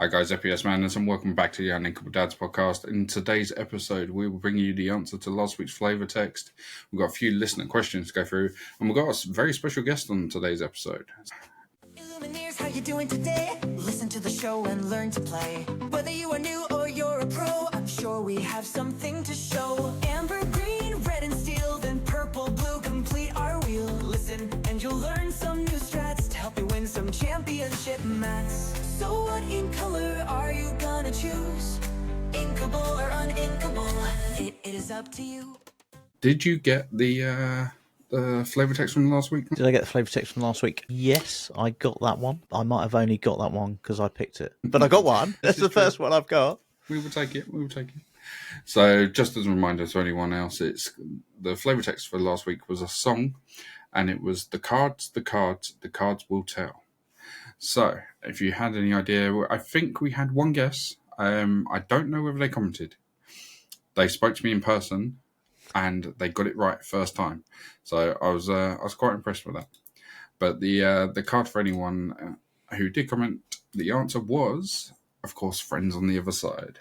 Hi guys, FPS Madness, and welcome back to the Uninkable Dads podcast. In today's episode, we will bring you the answer to last week's flavor text. We've got a few listener questions to go through, and we've got a very special guest on today's episode. Illumineers, how you doing today? Listen to the show and learn to play. Whether you are new or you're a pro, I'm sure we have something to show. Amber, green, red, and steel, then purple, blue, complete our wheel. Listen and you'll learn some new strats to help you win some championship mats. So what ink color are you gonna choose? Inkable or uninkable? It is up to you. Did you get the flavor text from last week? Did I get the flavor text from last week? Yes, I got that one. I might have only got that one because I picked it. But I got one. That's the first one I've got. We will take it. So just as a reminder to anyone else, it's the flavor text for last week was a song, and it was the cards will tell. So if you had any idea, I think we had one guess. I don't know whether they commented. They spoke to me in person, and they got it right first time. So I was quite impressed with that. But the card for anyone who did comment, the answer was, of course, Friends on the Other Side.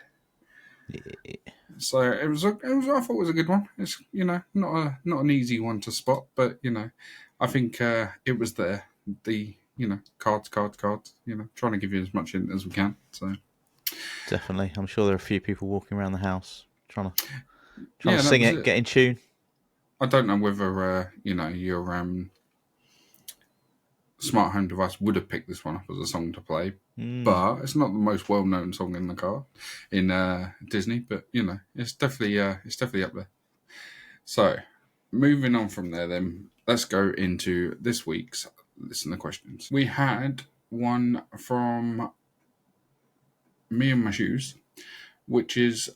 Yeah. So I thought it was a good one. It's not an easy one to spot, but I think it was there. The cards. Trying to give you as much in as we can. So Definitely, I'm sure there are a few people walking around the house trying to sing it. Get in tune. I don't know whether your smart home device would have picked this one up as a song to play, but it's not the most well-known song in the car in Disney. But it's definitely up there. So moving on from there, then let's go into this week's listener questions. We had one from Me and My Shoes, which is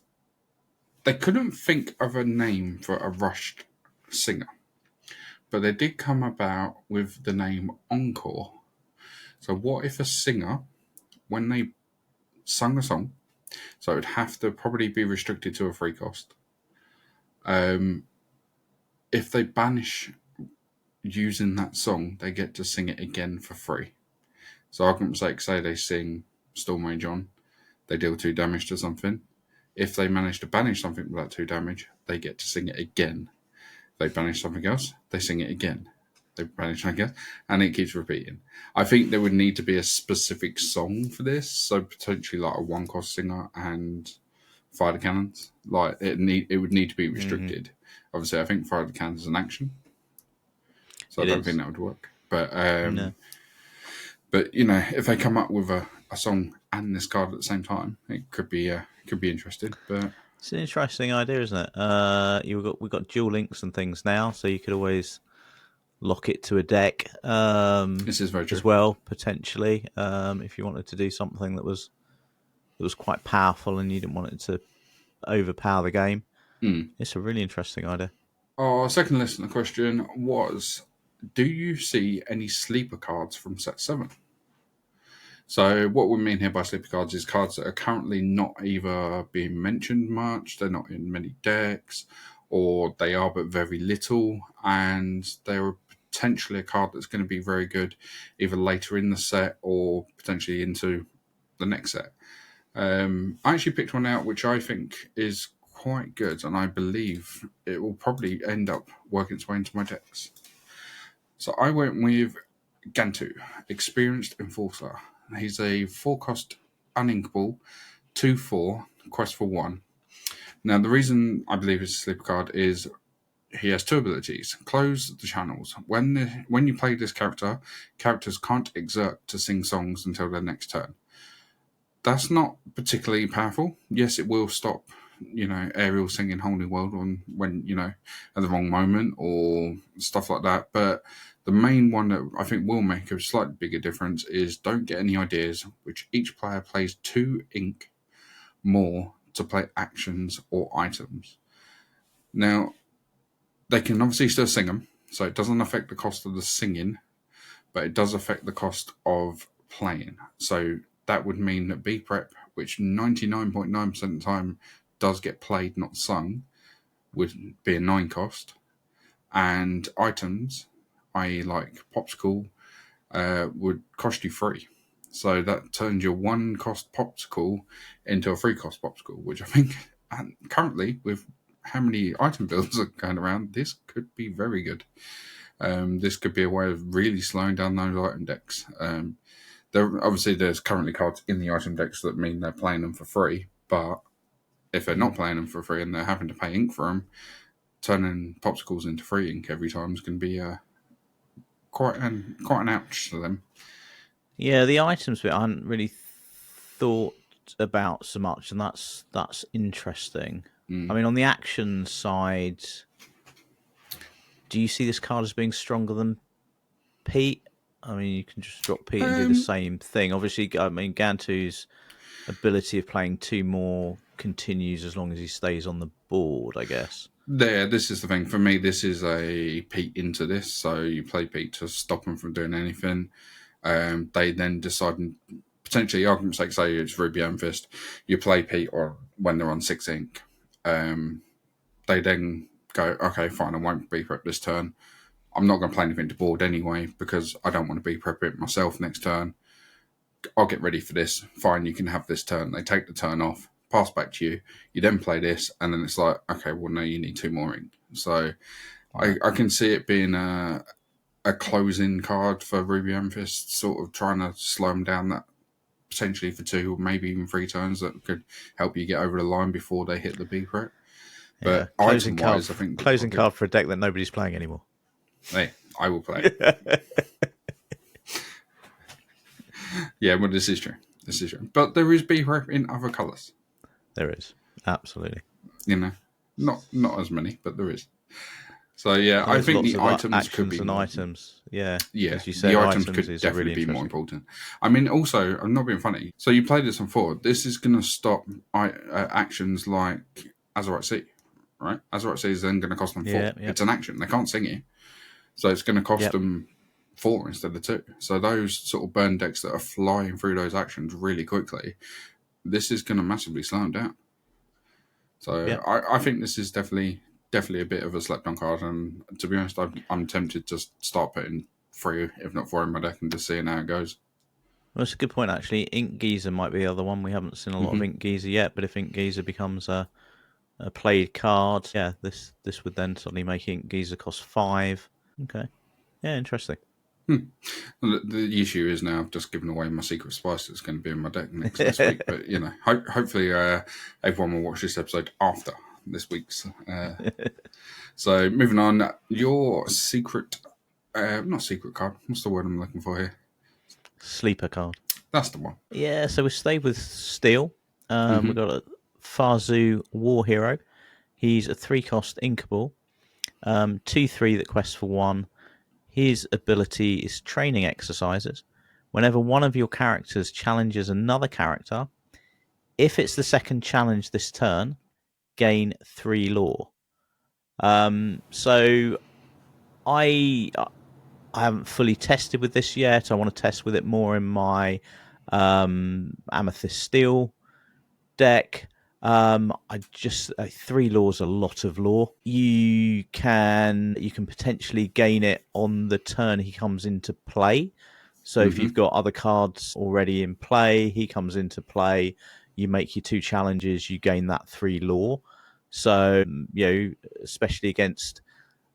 they couldn't think of a name for a Rushed singer, but they did come about with the name Encore. So what if a singer, when they sung a song, so it would have to probably be restricted to a free cost, if they banish using that song, they get to sing it again for free. So I can say they sing Storm Rage On, they deal 2 damage to something. If they manage to banish something without 2 damage, they get to sing it again. If they banish something else, they sing it again. They banish something else, and it keeps repeating. I think there would need to be a specific song for this, so potentially like a 1-cost singer and Fire the Cannons. Like it would need to be restricted. Obviously, I think Fire the Cannons is an action, so I don't think that would work. But No. But if they come up with a song and this card at the same time, it could be interesting. But It's an interesting idea, isn't it? We've got dual links and things now, so you could always lock it to a deck. This is very true as well, potentially. If you wanted to do something that was quite powerful and you didn't want it to overpower the game, it's a really interesting idea. Our second listener question was, do you see any sleeper cards from set 7? So what we mean here by sleeper cards is cards that are currently not either being mentioned much, they're not in many decks, or they are but very little, and they're potentially a card that's going to be very good either later in the set or potentially into the next set. I actually picked one out which I think is quite good, and I believe it will probably end up working its way into my decks. So I went with Gantu, Experienced Enforcer. He's a 4-cost uninkable 2/4 quest for 1. Now the reason I believe it's a sleeper card is he has 2 abilities. Close the channels. When you play this characters can't exert to sing songs until their next turn. That's not particularly powerful. Yes, it will stop Ariel singing Whole New World when at the wrong moment or stuff like that. But the main one that I think will make a slightly bigger difference is don't get any ideas, which each player plays 2 ink more to play actions or items. Now, they can obviously still sing them, so it doesn't affect the cost of the singing, but it does affect the cost of playing. So that would mean that B Prep, which 99.9% of the time does get played, not sung, would be a 9 cost. And items, i.e. like Popsicle, would cost you 3. So that turns your 1-cost popsicle into a 3-cost popsicle, which I think currently, with how many item builds are going around, this could be very good. This could be a way of really slowing down those item decks. There's currently cards in the item decks that mean they're playing them for free, but if they're not playing them for free and they're having to pay ink for them, turning popsicles into free ink every time is going to be quite an ouch to them. Yeah, the items bit I hadn't really thought about so much, and that's interesting. I mean, on the action side, do you see this card as being stronger than Pete? I mean, you can just drop Pete and do the same thing. Obviously, I mean, Gantu's ability of playing 2 more continues as long as he stays on the board, I guess. This is the thing. For me, this is a Pete into this. So you play Pete to stop him from doing anything. They then decide, potentially, argument's sake, say it's Ruby Amethyst, you play Pete or when they're on 6 ink. They then go, okay, fine, I won't be prep this turn. I'm not going to play anything to board anyway because I don't want to be prep it myself next turn. I'll get ready for this. Fine, you can have this turn. They take the turn off, pass back to you. You then play this, and then it's like, okay, well, no, you need 2 more ink. So I can see it being a closing card for Ruby Amethyst, sort of trying to slow them down that potentially for 2 or maybe even 3 turns that could help you get over the line before they hit the B prep. But Yeah. Closing card, I think closing card for a deck that nobody's playing anymore. Hey, I will play. Yeah, well, this is true. But there is B prep in other colours. There is, absolutely. You know, not as many, but there is. So yeah, I think the items could be more items. Yeah, as you said, the items could definitely be more important. I mean, also, I'm not being funny. So you play this on 4. This is going to stop actions like Azurite Sea, right? Azurite Sea is then going to cost them 4. Yeah. It's an action; they can't sing it, so it's going to cost them 4 instead of 2. So those sort of burn decks that are flying through those actions really quickly, this is going to massively slow them down. So I think this is definitely a bit of a slept on card, and to be honest, I'm tempted to start putting 3, if not 4, in my deck and just seeing how it goes. Well, that's a good point, actually. Ink Geyser might be the other one. We haven't seen a lot of Ink Geyser yet, but if Ink Geyser becomes a played card, this would then suddenly make Ink Geyser cost 5. Okay. Yeah, interesting. The issue is now I've just given away my secret spice that's going to be in my deck next week. But, you know, hopefully everyone will watch this episode after this week's. So, moving on, your secret, not secret card, what's the word I'm looking for here? Sleeper card. That's the one. Yeah, so we stayed with Steel. We've got a Farzu War Hero. He's a 3-cost inkable. 2/3 that quests for 1. His ability is training exercises. Whenever one of your characters challenges another character, if it's the second challenge this turn, gain 3 lore. So I haven't fully tested with this yet. I want to test with it more in my Amethyst Steel deck. I just 3 lores, a lot of lore. You can potentially gain it on the turn he comes into play. So if you've got other cards already in play, he comes into play. You make your 2 challenges, you gain that 3 lore. So especially against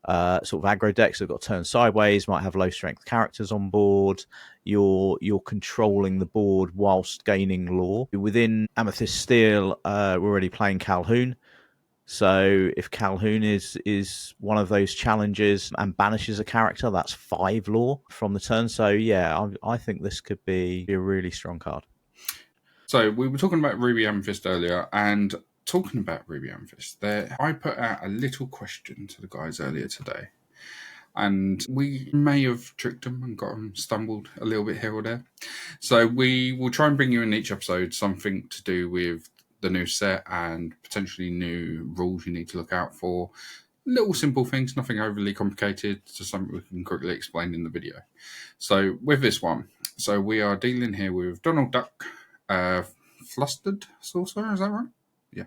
sort of aggro decks that have got turn sideways, might have low strength characters on board. You're controlling the board whilst gaining lore. Within Amethyst Steel, we're already playing Calhoun. So if Calhoun is one of those challenges and banishes a character, that's 5 lore from the turn. So yeah, I think this could be a really strong card. So we were talking about Ruby Amethyst earlier, and talking about Ruby Amethyst, I put out a little question to the guys earlier today, and we may have tricked them and got them stumbled a little bit here or there. So we will try and bring you in each episode something to do with the new set and potentially new rules you need to look out for. Little simple things, nothing overly complicated, just something we can quickly explain in the video. So with this one, so we are dealing here with Donald Duck, Flustered Sorcerer, is that right?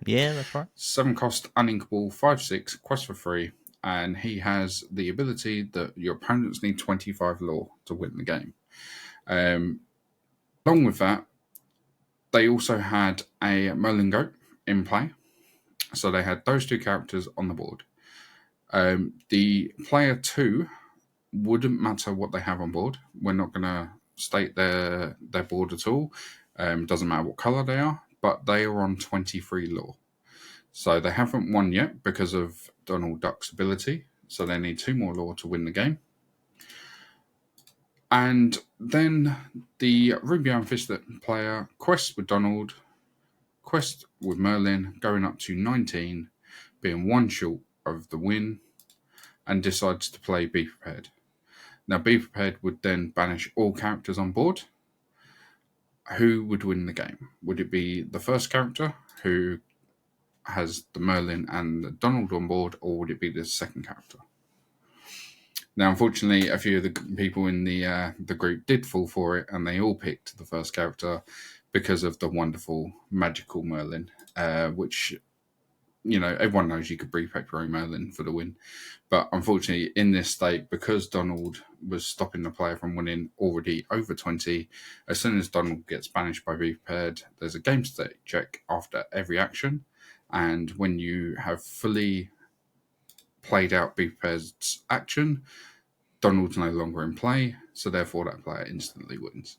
Yeah, that's right. 7-cost, uninkable, 5/6, quest for 3, and he has the ability that your opponents need 25 lore to win the game. Along with that, they also had a Merlin goat in play. So they had those two characters on the board. The player 2 wouldn't matter what they have on board. We're not going to state their board at all. Doesn't matter what color they are, but they are on 23 lore. So they haven't won yet because of Donald Duck's ability. So they need 2 more lore to win the game. And then the Ruby Amethyst player quests with Donald, quest with Merlin, going up to 19, being 1 short of the win, and decides to play Be Prepared. Now, Be Prepared would then banish all characters on board. Who would win the game? Would it be the first character who has the Merlin and the Donald on board, or would it be the second character? Now, unfortunately, a few of the people in the group did fall for it, and they all picked the first character because of the wonderful magical Merlin, which, everyone knows you could prepare your own Merlin for the win. But unfortunately, in this state, because Donald was stopping the player from winning already over 20, as soon as Donald gets banished by Be Prepared, there's a game state check after every action. And when you have fully played out Be Prepared's action, Donald's no longer in play, so therefore that player instantly wins.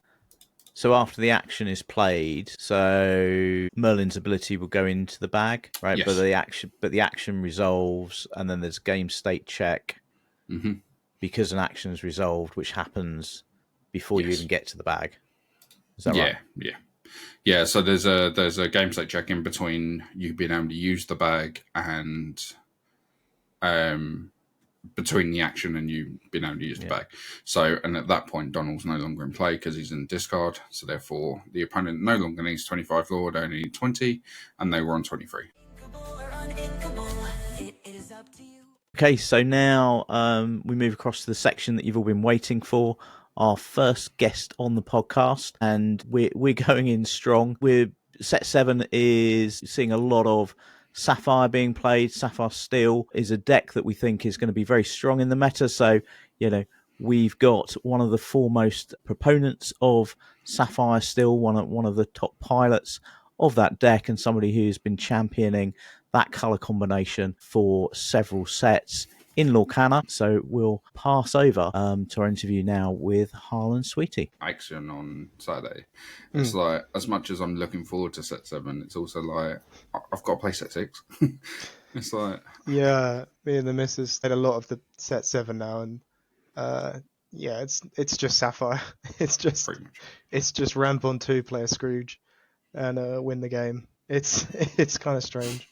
So after the action is played, so Merlin's ability will go into the bag, right? Yes. But the action resolves, and then there's game state check because an action is resolved, which happens before you even get to the bag. Is that right? Yeah. So there's a game state check in between you being able to use the bag and between the action and you being able to use the bag. So, and at that point, Donald's no longer in play because he's in discard. So therefore, the opponent no longer needs 25 lore, they only need 20, and they were on 23. Okay, so now we move across to the section that you've all been waiting for. Our first guest on the podcast, and we're going in strong. Set 7 is seeing a lot of Sapphire being played. Sapphire Steel is a deck that we think is going to be very strong in the meta. So, we've got one of the foremost proponents of Sapphire Steel, one of the top pilots of that deck, and somebody who's been championing that color combination for several sets in Lorcana. So we'll pass over to our interview now with Harlan Sweete. Action on Saturday. It's like, as much as I'm looking forward to set 7, it's also like, I've got to play set 6. It's like... Yeah, me and the missus played a lot of the set 7 now, and it's just Sapphire. It's just ramp on 2, play a Scrooge, and win the game. It's kind of strange.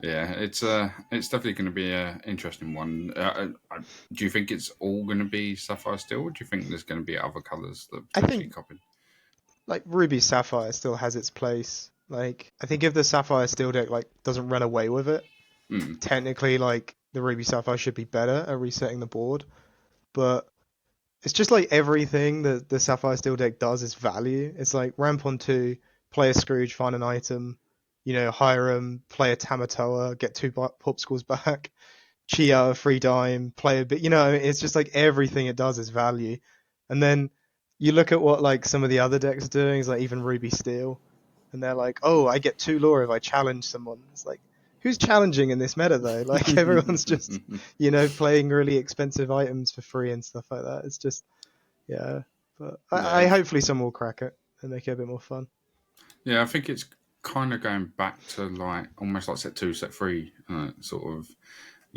Yeah, it's definitely going to be an interesting one. Do you think it's all going to be Sapphire Steel, or do you think there's going to be other colours that potentially copy? Like Ruby Sapphire still has its place. Like, I think if the Sapphire Steel deck doesn't run away with it, technically the Ruby Sapphire should be better at resetting the board. But it's just like everything that the Sapphire Steel deck does is value. It's like ramp on 2, play a Scrooge, find an item. Hire him, play a Tamatoa, get 2 popsicles back, Chia, free dime, play a bit. It's just like everything it does is value. And then you look at what some of the other decks are doing, is like even Ruby Steel, and they're like, oh, I get 2 lore if I challenge someone. It's like, who's challenging in this meta though? Like everyone's just playing really expensive items for free and stuff like that. It's just But I hopefully someone will crack it and make it a bit more fun. Yeah, I think it's kind of going back to almost like set 2, set 3, sort of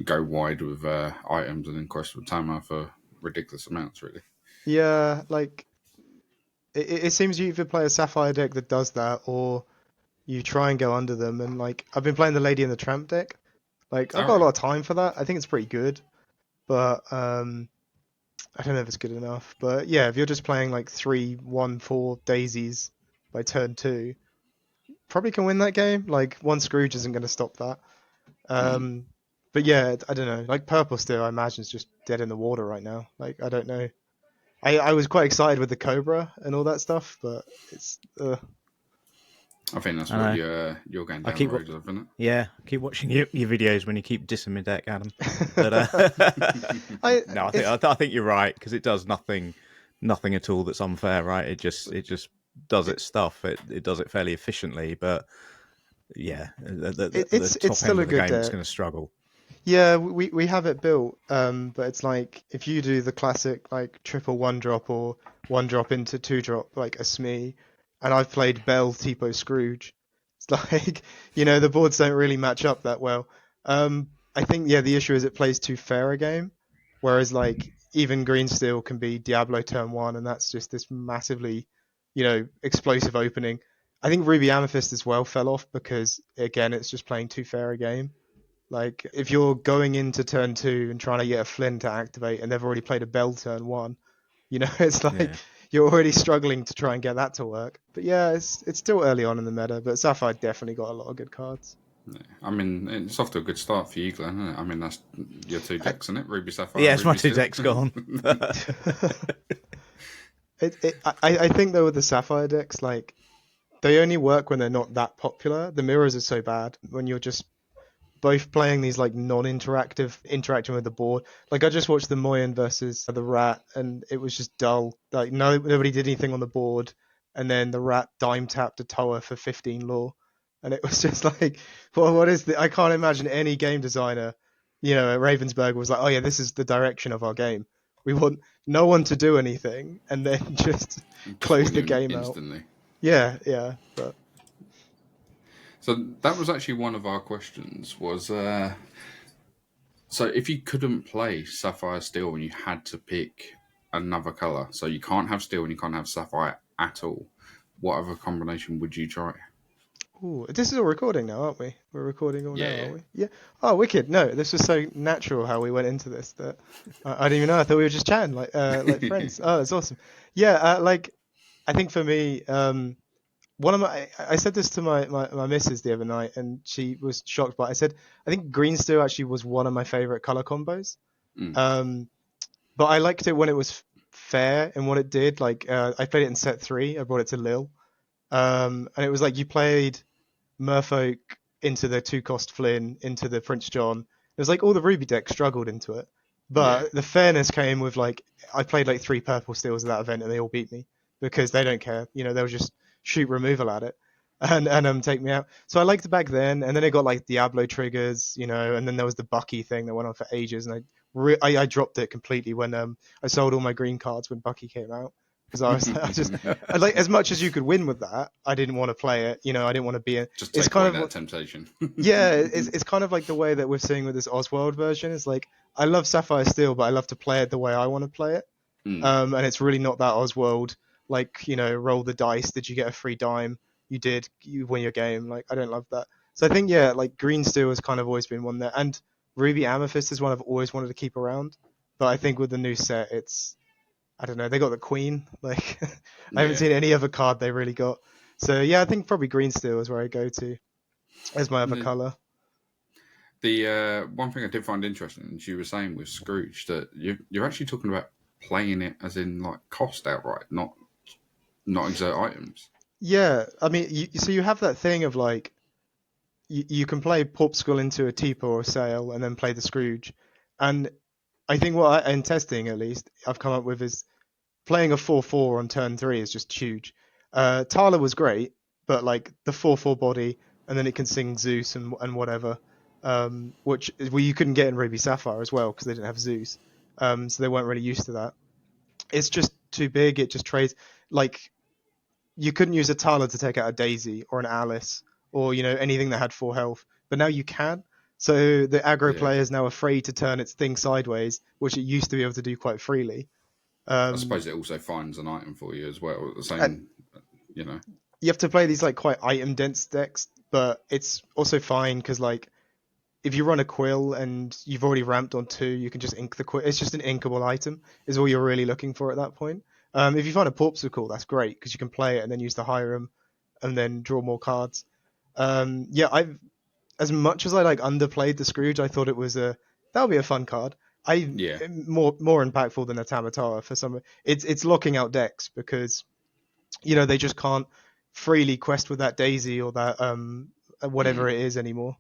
go wide with items and then quest with Tama for ridiculous amounts, really. Yeah, it seems you either play a Sapphire deck that does that, or you try and go under them. And I've been playing the Lady and the Tramp deck. I've got a lot of time for that. I think it's pretty good, but I don't know if it's good enough. But yeah, if you're just playing 3-1-4 daisies by turn 2. Probably can win that game. 1 Scrooge isn't going to stop that. But yeah, I don't know. Purple Steel, I imagine, is just dead in the water right now. I don't know. I was quite excited with the Cobra and all that stuff, but it's... I think that's what you're going down the road of, isn't it? Yeah, I keep watching your videos when you keep dissing my deck, Adam. But, I think you're right, because it does nothing nothing at all that's unfair, right? It just does its stuff. It does it fairly efficiently, but yeah, the It's top still end a of the good game is deck. going to struggle. Yeah, we have it built, but it's like if you do the classic like triple one drop or one drop into two drop like a Smee, and I've played Bell Tipo Scrooge, it's like the boards don't really match up that well. I think the issue is it plays too fair a game, whereas like even Green Steel can be Diablo turn one, and that's just this massively explosive opening. I think Ruby Amethyst as well fell off because again it's just playing too fair a game. Like, if you're going into turn two and trying to get a Flynn to activate and they've already played a Bell turn one, it's like Yeah. you're already struggling to try and get that to work. But yeah, it's still early on in the meta, but Sapphire definitely got a lot of good cards. Yeah. I mean, it's off to a good start for you, Glenn, isn't it? I mean, that's your two I, decks, isn't it? Ruby Sapphire Yeah, and it's my Ruby two Steel. decks gone. I think though with the Sapphire decks, like they only work when they're not that popular. The mirrors are so bad when you're just both playing these like non-interactive, interacting with the board. Like I just watched the Moyen versus the Rat, and it was just dull. Like nobody did anything on the board, and then the Rat dime tapped a Toa for 15 lore, and it was just like, well, what is the? I can't imagine any game designer, at Ravensburg was like, oh yeah, this is the direction of our game. We want no one to do anything, and then just Just close win the you game out. instantly. Yeah, but So that was actually one of our questions. So if you couldn't play Sapphire Steel and you had to pick another color, so you can't have Steel and you can't have Sapphire at all, what other combination would you try? ooh, this is all recording now, aren't we? We're recording all now, Yeah. are we? Yeah. Oh, wicked! No, this was so natural how we went into this that I didn't even know. I thought we were just chatting like friends. Oh, that's awesome. Yeah, like I think for me, one of I said this to my missus the other night, and she was shocked. But I said I think green steel actually was one of my favorite color combos. Mm. Um, but I liked it when it was fair in what it did. Like I played it in set three. I brought it to Lille, and it was like you played Merfolk into the two cost Flynn into the Prince John. It was like all the Ruby decks struggled into it, Yeah. but the fairness came with like I played like three purple steals at that event and they all beat me because they don't care. They'll just shoot removal at it and take me out. So I liked it back then, and then it got like Diablo triggers, and then there was the Bucky thing that went on for ages, and I dropped it completely when I sold all my green cards when Bucky came out because I was I like as much as you could win with that. I didn't want to play it. I didn't want to be in. Just It's take kind away of that temptation. yeah, it's kind of like the way that we're seeing with this Oswald version. It's like I love Sapphire Steel, but I love to play it the way I want to play it. Mm. And it's really not that Oswald. Like roll the dice. Did you get a free dime? You did. You win your game. Like I don't love that. So I think like Green Steel has kind of always been one there, and Ruby Amethyst is one I've always wanted to keep around. But I think with the new set, it's I don't know. They got the Queen. Like I haven't Yeah. seen any other card they really got. So yeah, I think probably Green Steel is where I go to as my other The, color. the one thing I did find interesting, as you were saying with Scrooge, that you're actually talking about playing it as in like cost outright, not exert items. Yeah, I mean, so you have that thing of like you can play Porpskull into a Teeper or a Sail and then play the Scrooge, and I think in testing at least I've come up with is playing a 4/4 on turn three is just huge. Tala was great, but like the 4/4 body and then it can sing Zeus and whatever, which you couldn't get in Ruby Sapphire as well because they didn't have Zeus, so they weren't really used to that. It's just too big. It just trades like you couldn't use a Tala to take out a Daisy or an Alice or anything that had full health, but now you can. So the aggro Yeah. player is now afraid to turn its thing sideways, which it used to be able to do quite freely. I Um, suppose it also finds an item for you as well. At the and same, you know. you have to play these like quite item dense decks, but it's also fine because like if you run a Quill and you've already ramped on two, you can just ink the Quill. It's just an inkable item is all you're really looking for at that point. If you find a Porpsicle, that's great because you can play it and then use the Hiram and then draw more cards. Yeah, I've as much as I like underplayed the Scrooge, I thought it was that would be a fun card. I Yeah. more impactful than a Tamatara for some. It's locking out decks because they just can't freely quest with that Daisy or that whatever Mm. it is anymore.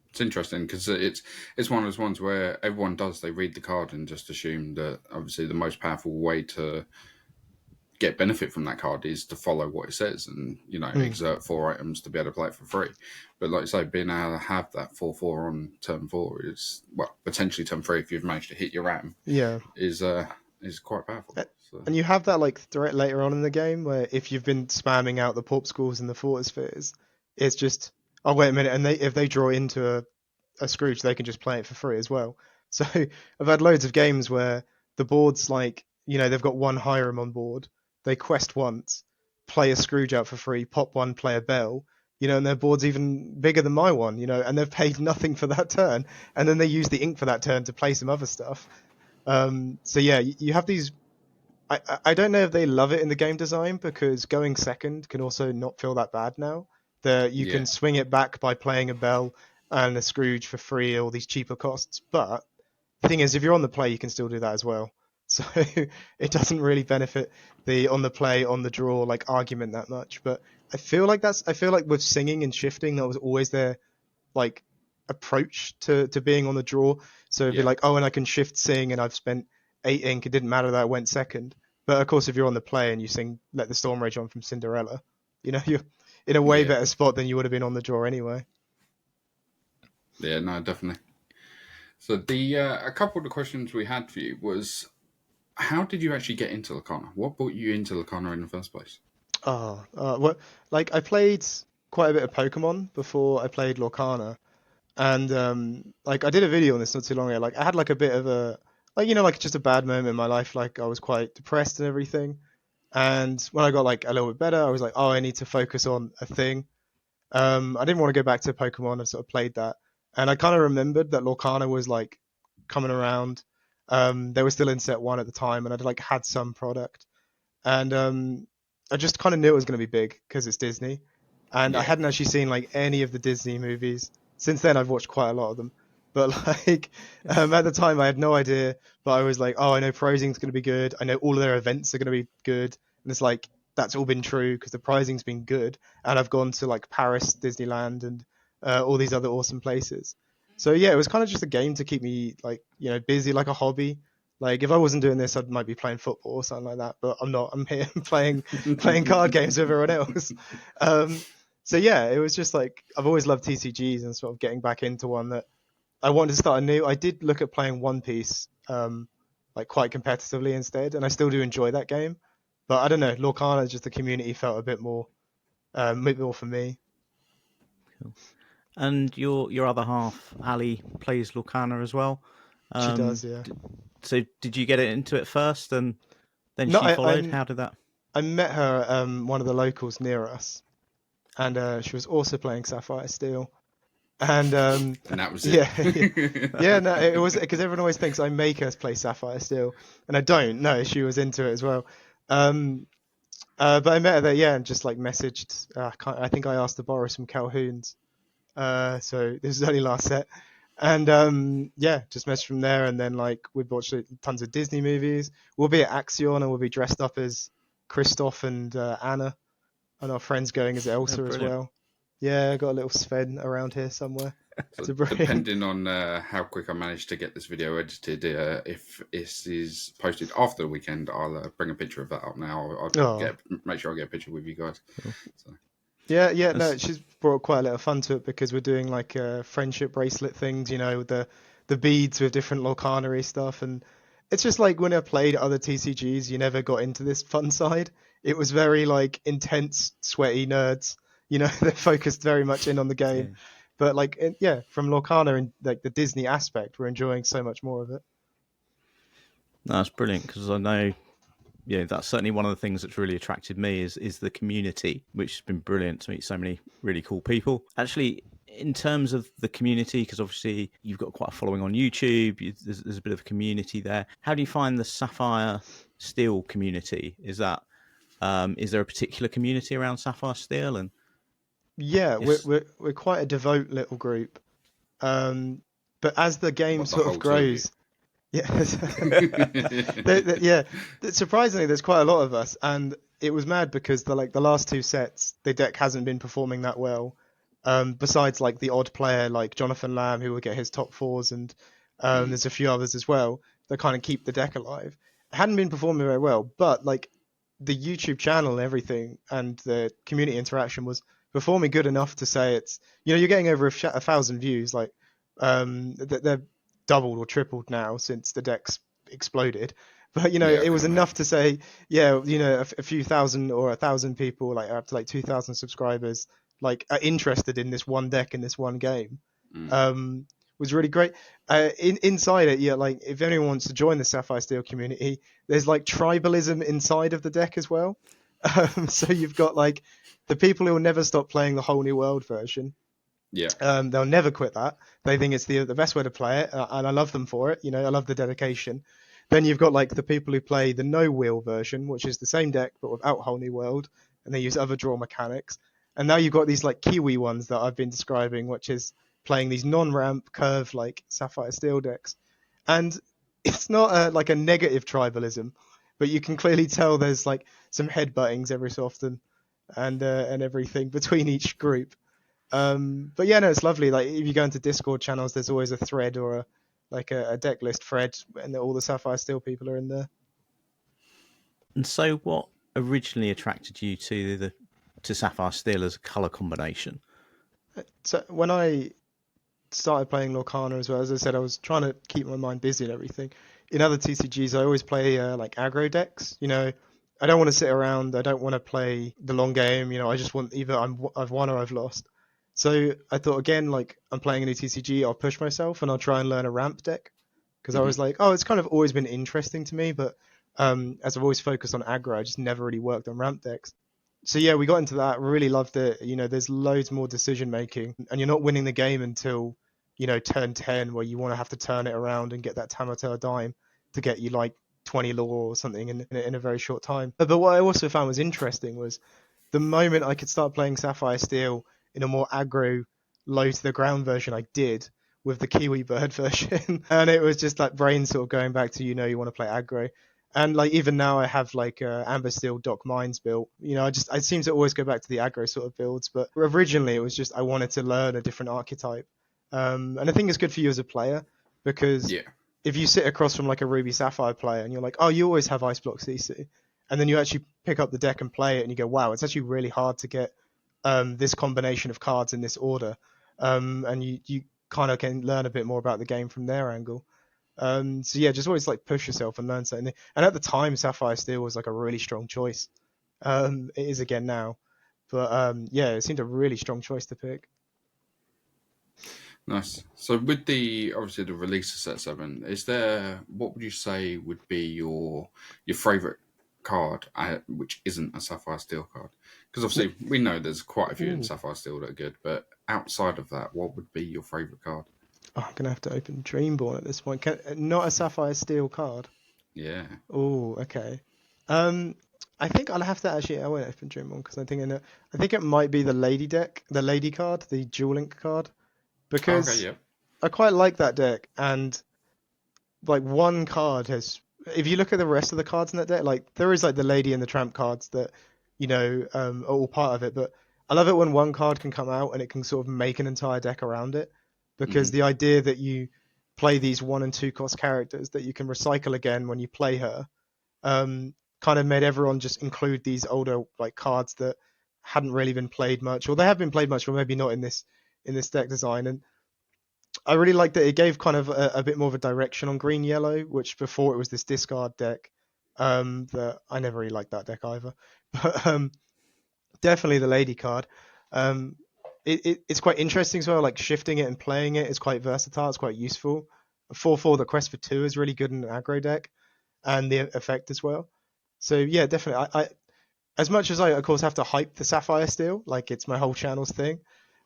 It's interesting because it's one of those ones where everyone does, they read the card and just assume that obviously the most powerful way to get benefit from that card is to follow what it says and, exert 4 items to be able to play it for free. But like I say, being able to have that 4/4 on turn 4 is, well, potentially turn 3 if you've managed to hit your ram, is quite powerful. So. And you have that like threat later on in the game where if you've been spamming out the Popsicles and the Fortispheres, it's just, oh, wait a minute, and if they draw into a Scrooge, they can just play it for free as well. So I've had loads of games where the board's like, they've got one Hiram on board, they quest once, play a Scrooge out for free, pop one, play a Bell, and their board's even bigger than my one, and they've paid nothing for that turn, and then they use the ink for that turn to play some other stuff. So yeah, you have these. I don't know if they love it in the game design because going second can also not feel that bad now. You can swing it back by playing a Bell and a Scrooge for free, all these cheaper costs. But the thing is, if you're on the play, you can still do that as well. So it doesn't really benefit the on the play, on the draw like argument that much. But I feel like with singing and shifting, that was always their like approach to being on the draw. So it'd be like, oh, and I can shift sing, and I've spent 8 ink. It didn't matter that I went second. But of course, if you're on the play and you sing "Let the Storm Rage On" from Cinderella, you're in a way better spot than you would have been on the draw anyway. Yeah, no, definitely. So a couple of the questions we had for you was, how did you actually get into Lorcana? What brought you into Lorcana in the first place? I played quite a bit of Pokemon before I played Lorcana, and I did a video on this not too long ago. Like I had like a bit of a just a bad moment in my life. Like I was quite depressed and everything. And when I got like a little bit better, I was like, oh, I need to focus on a thing. I didn't want to go back to Pokemon. I sort of played that. And I kind of remembered that Lorcana was like coming around. They were still in set 1 at the time, and I'd like had some product. And I just kind of knew it was going to be big because it's Disney. And I hadn't actually seen like any of the Disney movies. Since then, I've watched quite a lot of them. But like at the time, I had no idea. But I was like, oh, I know Prizing's going to be good. I know all of their events are going to be good. And it's like, that's all been true because the Prizing's been good. And I've gone to like Paris, Disneyland, and all these other awesome places. So yeah, it was kind of just a game to keep me like, busy, like a hobby. Like if I wasn't doing this, I might be playing football or something like that. But I'm not. I'm here playing card games with everyone else. So yeah, it was just like, I've always loved TCGs and sort of getting back into one that I wanted to start anew. I did look at playing One Piece, like quite competitively instead, and I still do enjoy that game. But I don't know, Lorcana, just the community felt a bit more for me. Cool. And your other half, Ali, plays Lorcana as well. She does, yeah. So did you get into it first, and then she followed? How did that? I met her one of the locals near us, and she was also playing Sapphire Steel. And that was it. Yeah, no, it was because everyone always thinks I make her play Sapphire Steel, and I don't. No, she was into it as well. But I met her there, yeah, and just like messaged. I think I asked to borrow some Calhoun's. So this was only last set, and yeah, just messaged from there, and then like we've watched tons of Disney movies. We'll be at Axion, and we'll be dressed up as Kristoff and Anna, and our friends going as Elsa as well. Yeah, I got a little Sven around here somewhere. So depending on how quick I manage to get this video edited, if this is posted after the weekend, I'll bring a picture of that up now. I'll make sure I get a picture with you guys. So. Yeah, no, she's brought quite a little fun to it because we're doing like friendship bracelet things, with the beads with different Lorcana stuff, and it's just like when I played other TCGs, you never got into this fun side. It was very like intense, sweaty nerds. They're focused very much in on the game. Yeah. But like, from Lorcana and like the Disney aspect, we're enjoying so much more of it. No, that's brilliant because I know, that's certainly one of the things that's really attracted me is the community, which has been brilliant to meet so many really cool people. Actually, in terms of the community, because obviously you've got quite a following on YouTube, there's a bit of a community there. How do you find the Sapphire Steel community? Is there a particular community around Sapphire Steel? And yeah, we're quite a devout little group, but as the game sort of grows, surprisingly, there's quite a lot of us, and it was mad because the last 2 sets, the deck hasn't been performing that well, besides like the odd player like Jonathan Lamb who will get his top 4s, and there's a few others as well that kind of keep the deck alive. It hadn't been performing very well, but like the YouTube channel and everything and the community interaction was performing good enough to say it's, you're getting over 1,000 views. Like they're doubled or tripled now since the deck's exploded. But it was enough to say, a few thousand or 1,000 people, like up to like 2,000 subscribers, like are interested in this one deck in this one game. Was really great. Inside it, like if anyone wants to join the Sapphire Steel community, there's like tribalism inside of the deck as well. So you've got like the people who will never stop playing the whole new world version. Yeah. They'll never quit that. They think it's the best way to play it, and I love them for it. I love the dedication. Then you've got like the people who play the no wheel version, which is the same deck but without whole new world, and they use other draw mechanics. And now you've got these like KiWi ones that I've been describing, which is playing these non-ramp curve like Sapphire Steel decks. And it's not like a negative tribalism, but you can clearly tell there's like some headbuttings every so often and everything between each group. But yeah, no, it's lovely. Like if you go into Discord channels, there's always a thread or a deck list thread, and all the Sapphire Steel people are in there. And so, what originally attracted you to Sapphire Steel as a color combination? So when I started playing Lorcana as well, as I said, I was trying to keep my mind busy and everything. In other TCGs, I always play like aggro decks. I don't want to sit around. I don't want to play the long game. I just want either I've won or I've lost. So I thought, again, like I'm playing a new TCG, I'll push myself and I'll try and learn a ramp deck. Because I was like, it's kind of always been interesting to me, but as I've always focused on aggro, I just never really worked on ramp decks. So yeah, we got into that, really loved it. There's loads more decision making, and you're not winning the game until, turn 10, where you want to have to turn it around and get that Tamatella dime to get you like 20 lore or something in a very short time. But what I also found was interesting was the moment I could start playing Sapphire Steel in a more aggro, low to the ground version, I did with the Kiwi Bird version. And it was just like brain sort of going back to, you want to play aggro. And like even now I have like Amber Steel Dock Mines built. I seem to always go back to the aggro sort of builds. But originally it was just I wanted to learn a different archetype. And I think it's good for you as a player because if you sit across from like a Ruby Sapphire player and you're like, you always have Ice Block CC. And then you actually pick up the deck and play it and you go, wow, it's actually really hard to get this combination of cards in this order. And you kind of can learn a bit more about the game from their angle. So yeah, just always like push yourself and learn something. And at the time, Sapphire Steel was like a really strong choice. It is again now, but yeah, it seemed a really strong choice to pick. Nice. So with obviously the release of Set 7, what would you say would be your favourite card which isn't a Sapphire Steel card? Because obviously we know there's quite a few in Sapphire Steel that are good, but outside of that, what would be your favourite card? I'm going to have to open Dreamborn at this point. Not a Sapphire Steel card? Yeah. Oh, okay. I think I'll have to I won't open Dreamborn because I think it might be the Lady deck, the Lady card, the Dual Link card. Because I quite like that deck, and like one card has. If you look at the rest of the cards in that deck, like there is like the Lady and the Tramp cards that are all part of it. But I love it when one card can come out and it can sort of make an entire deck around it, because the idea that you play these 1 and 2 cost characters that you can recycle again when you play her, kind of made everyone just include these older like cards that hadn't really been played much, or they have been played much, but maybe not in this deck design. And I really liked that it gave kind of a bit more of a direction on green yellow, which before it was this discard deck. That I never really liked that deck either, but definitely the Lady card. It's quite interesting as well. Like shifting it and playing it is quite versatile. It's quite useful. 4/4 the Quest for 2 is really good in an aggro deck, and the effect as well. So yeah, definitely. I as much as I of course have to hype the Sapphire Steel, like it's my whole channel's thing.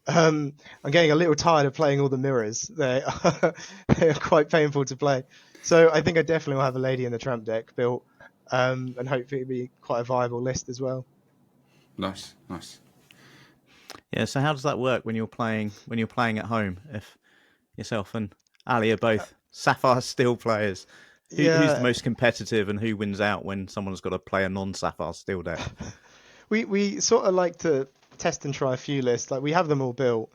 I'm getting a little tired of playing all the mirrors. They are quite painful to play. So I think I definitely will have a Lady in the Tramp deck built, and hopefully it'll be quite a viable list as well. Nice. Yeah. So how does that work when you're playing at home? If yourself and Ali are both Sapphire Steel players, who's the most competitive, and who wins out when someone's got to play a non-Sapphire Steel deck? We sort of like to test and try a few lists. Like we have them all built,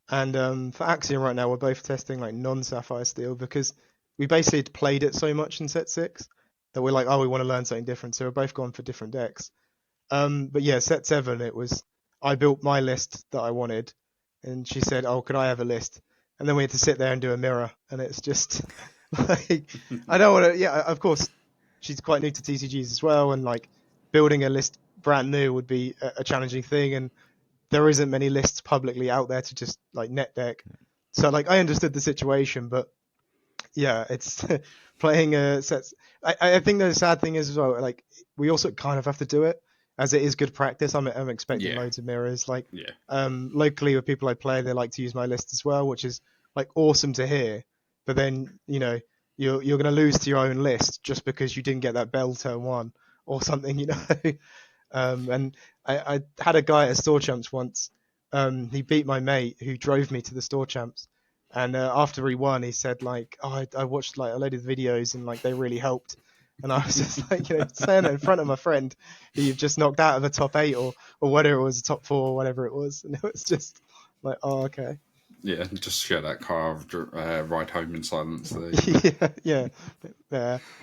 and for Axiom right now, we're both testing like non-Sapphire Steel because we basically played it so much in set 6 that we're like, oh, we want to learn something different. So we're both going for different decks. But yeah, set 7, it was I built my list that I wanted, and she said, oh, could I have a list? And then we had to sit there and do a mirror, and it's just like I don't want to. Yeah, of course, she's quite new to TCGs as well, and like building a list brand new would be a challenging thing, and there isn't many lists publicly out there to just like net deck. So like I understood the situation, but yeah, it's playing sets. I think the sad thing is as well, like we also kind of have to do it as it is good practice. I'm expecting Yeah. loads of mirrors. Like Yeah. locally with people I play, they like to use my list as well, which is like awesome to hear. But then you're going to lose to your own list just because you didn't get that bell turn 1 or something, you know. And I had a guy at Store Champs once. He beat my mate who drove me to the Store Champs. And after he won, he said like, "Oh, I watched like a load of videos and like they really helped." And I was just like, saying it in front of my friend who you've just knocked out of the top 8 or whatever it was, the top 4 or whatever it was, and it was just like, "Oh, okay." Yeah, just share that car ride home in silence. Yeah.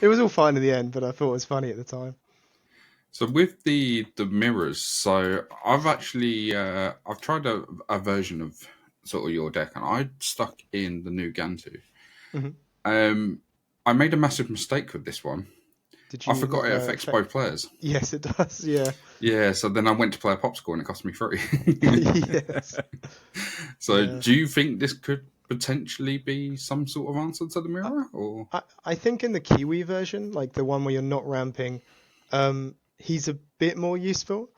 It was all fine in the end, but I thought it was funny at the time. So with the mirrors, so I've actually I've tried a version of sort of your deck, and I stuck in the new Gantu. Mm-hmm. I made a massive mistake with this one. Did you? I forgot it affects both players. Yes, it does. Yeah. Yeah, so then I went to play a popsicle and it cost me 3. Yes. So Yeah. do you think this could potentially be some sort of answer to the mirror? Or I think in the KiWi version, like the one where you're not ramping, he's a bit more useful.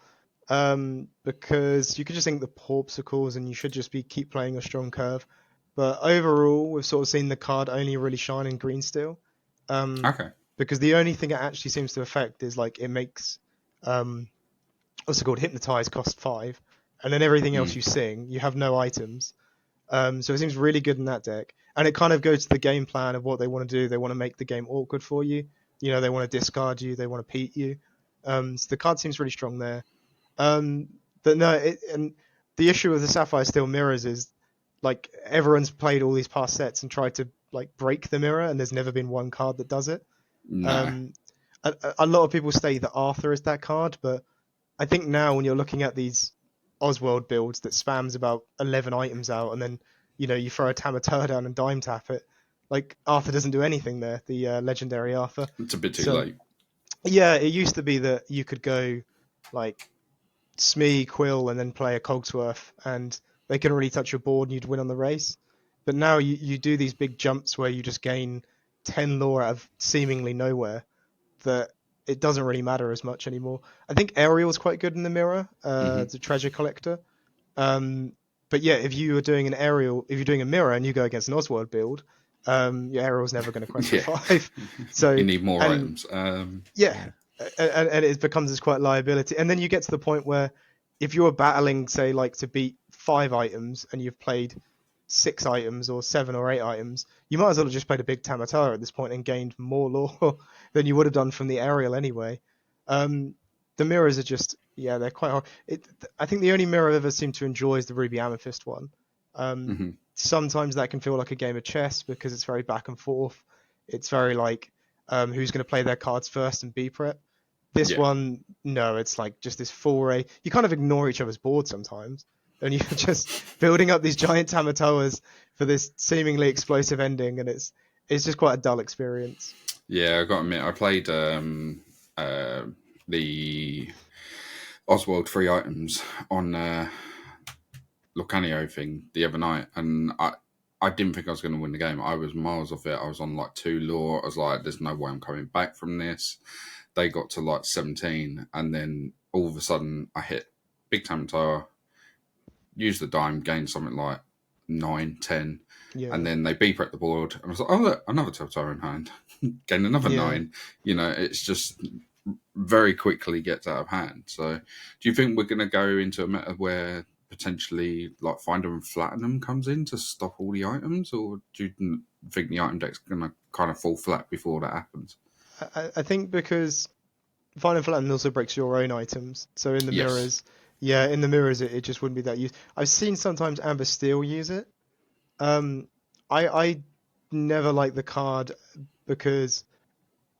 Because you could just think the porpsicles and you should just keep playing a strong curve. But overall, we've sort of seen the card only really shine in green steel. okay. Because the only thing it actually seems to affect is like it makes what's it called, hypnotize cost 5, and then everything else you sing, you have no items. So it seems really good in that deck, and it kind of goes to the game plan of what they want to do. They want to make the game awkward for you. They want to discard you. They want to peat you. So the card seems really strong there. But no, and the issue with the Sapphire Steel mirrors is like everyone's played all these past sets and tried to like break the mirror, and there's never been one card that does it. No. A lot of people say that Arthur is that card, but I think now when you're looking at these Oswald builds that spams about 11 items out, and then you throw a Tamatur down and dime tap it, like Arthur doesn't do anything there. The legendary Arthur. It's a bit too late. Yeah, it used to be that you could go like Smee, Quill, and then play a Cogsworth, and they couldn't really touch your board and you'd win on the race. But now you do these big jumps where you just gain 10 lore out of seemingly nowhere, that it doesn't really matter as much anymore. I think Ariel's quite good in the mirror, as a treasure collector. But yeah, if you are doing an Ariel, if you're doing a mirror and you go against an Oswald build, your Ariel's never going to crunch the 5. So you need more items. Yeah, and it becomes this quite liability. And then you get to the point where if you're battling, say, like to beat 5 items and you've played 6 items or 7 or 8 items, you might as well have just played a big Tamatar at this point and gained more lore than you would have done from the Ariel anyway. The mirrors are just, they're quite hard. I think the only mirror I've ever seemed to enjoy is the Ruby Amethyst one. Sometimes that can feel like a game of chess because it's very back and forth. It's very like who's going to play their cards first and be prep. This one, no, it's like just this full array. You kind of ignore each other's board sometimes, and you're just building up these giant Tamatoas for this seemingly explosive ending, and it's just quite a dull experience. Yeah, I got to admit, I played the Oswald 3 items on Lorcana thing the other night, and I didn't think I was going to win the game. I was miles off it. I was on like 2 lore. I was like, there's no way I'm coming back from this. They got to like 17, and then all of a sudden I hit big Tamatar, used the dime, gained something like 9, 10, and then they B-prep the board, and I was like, oh look, another Tamatar in hand, gained another 9. It's just very quickly gets out of hand. So do you think we're going to go into a meta where potentially like Find Them and Flatten Them comes in to stop all the items, or do you think the item deck's going to kind of fall flat before that happens? I think because Find and Flatten also breaks your own items. So in the mirrors, Yeah, in the mirrors, it just wouldn't be that used. I've seen sometimes Amber Steel use it. Um, I never like the card because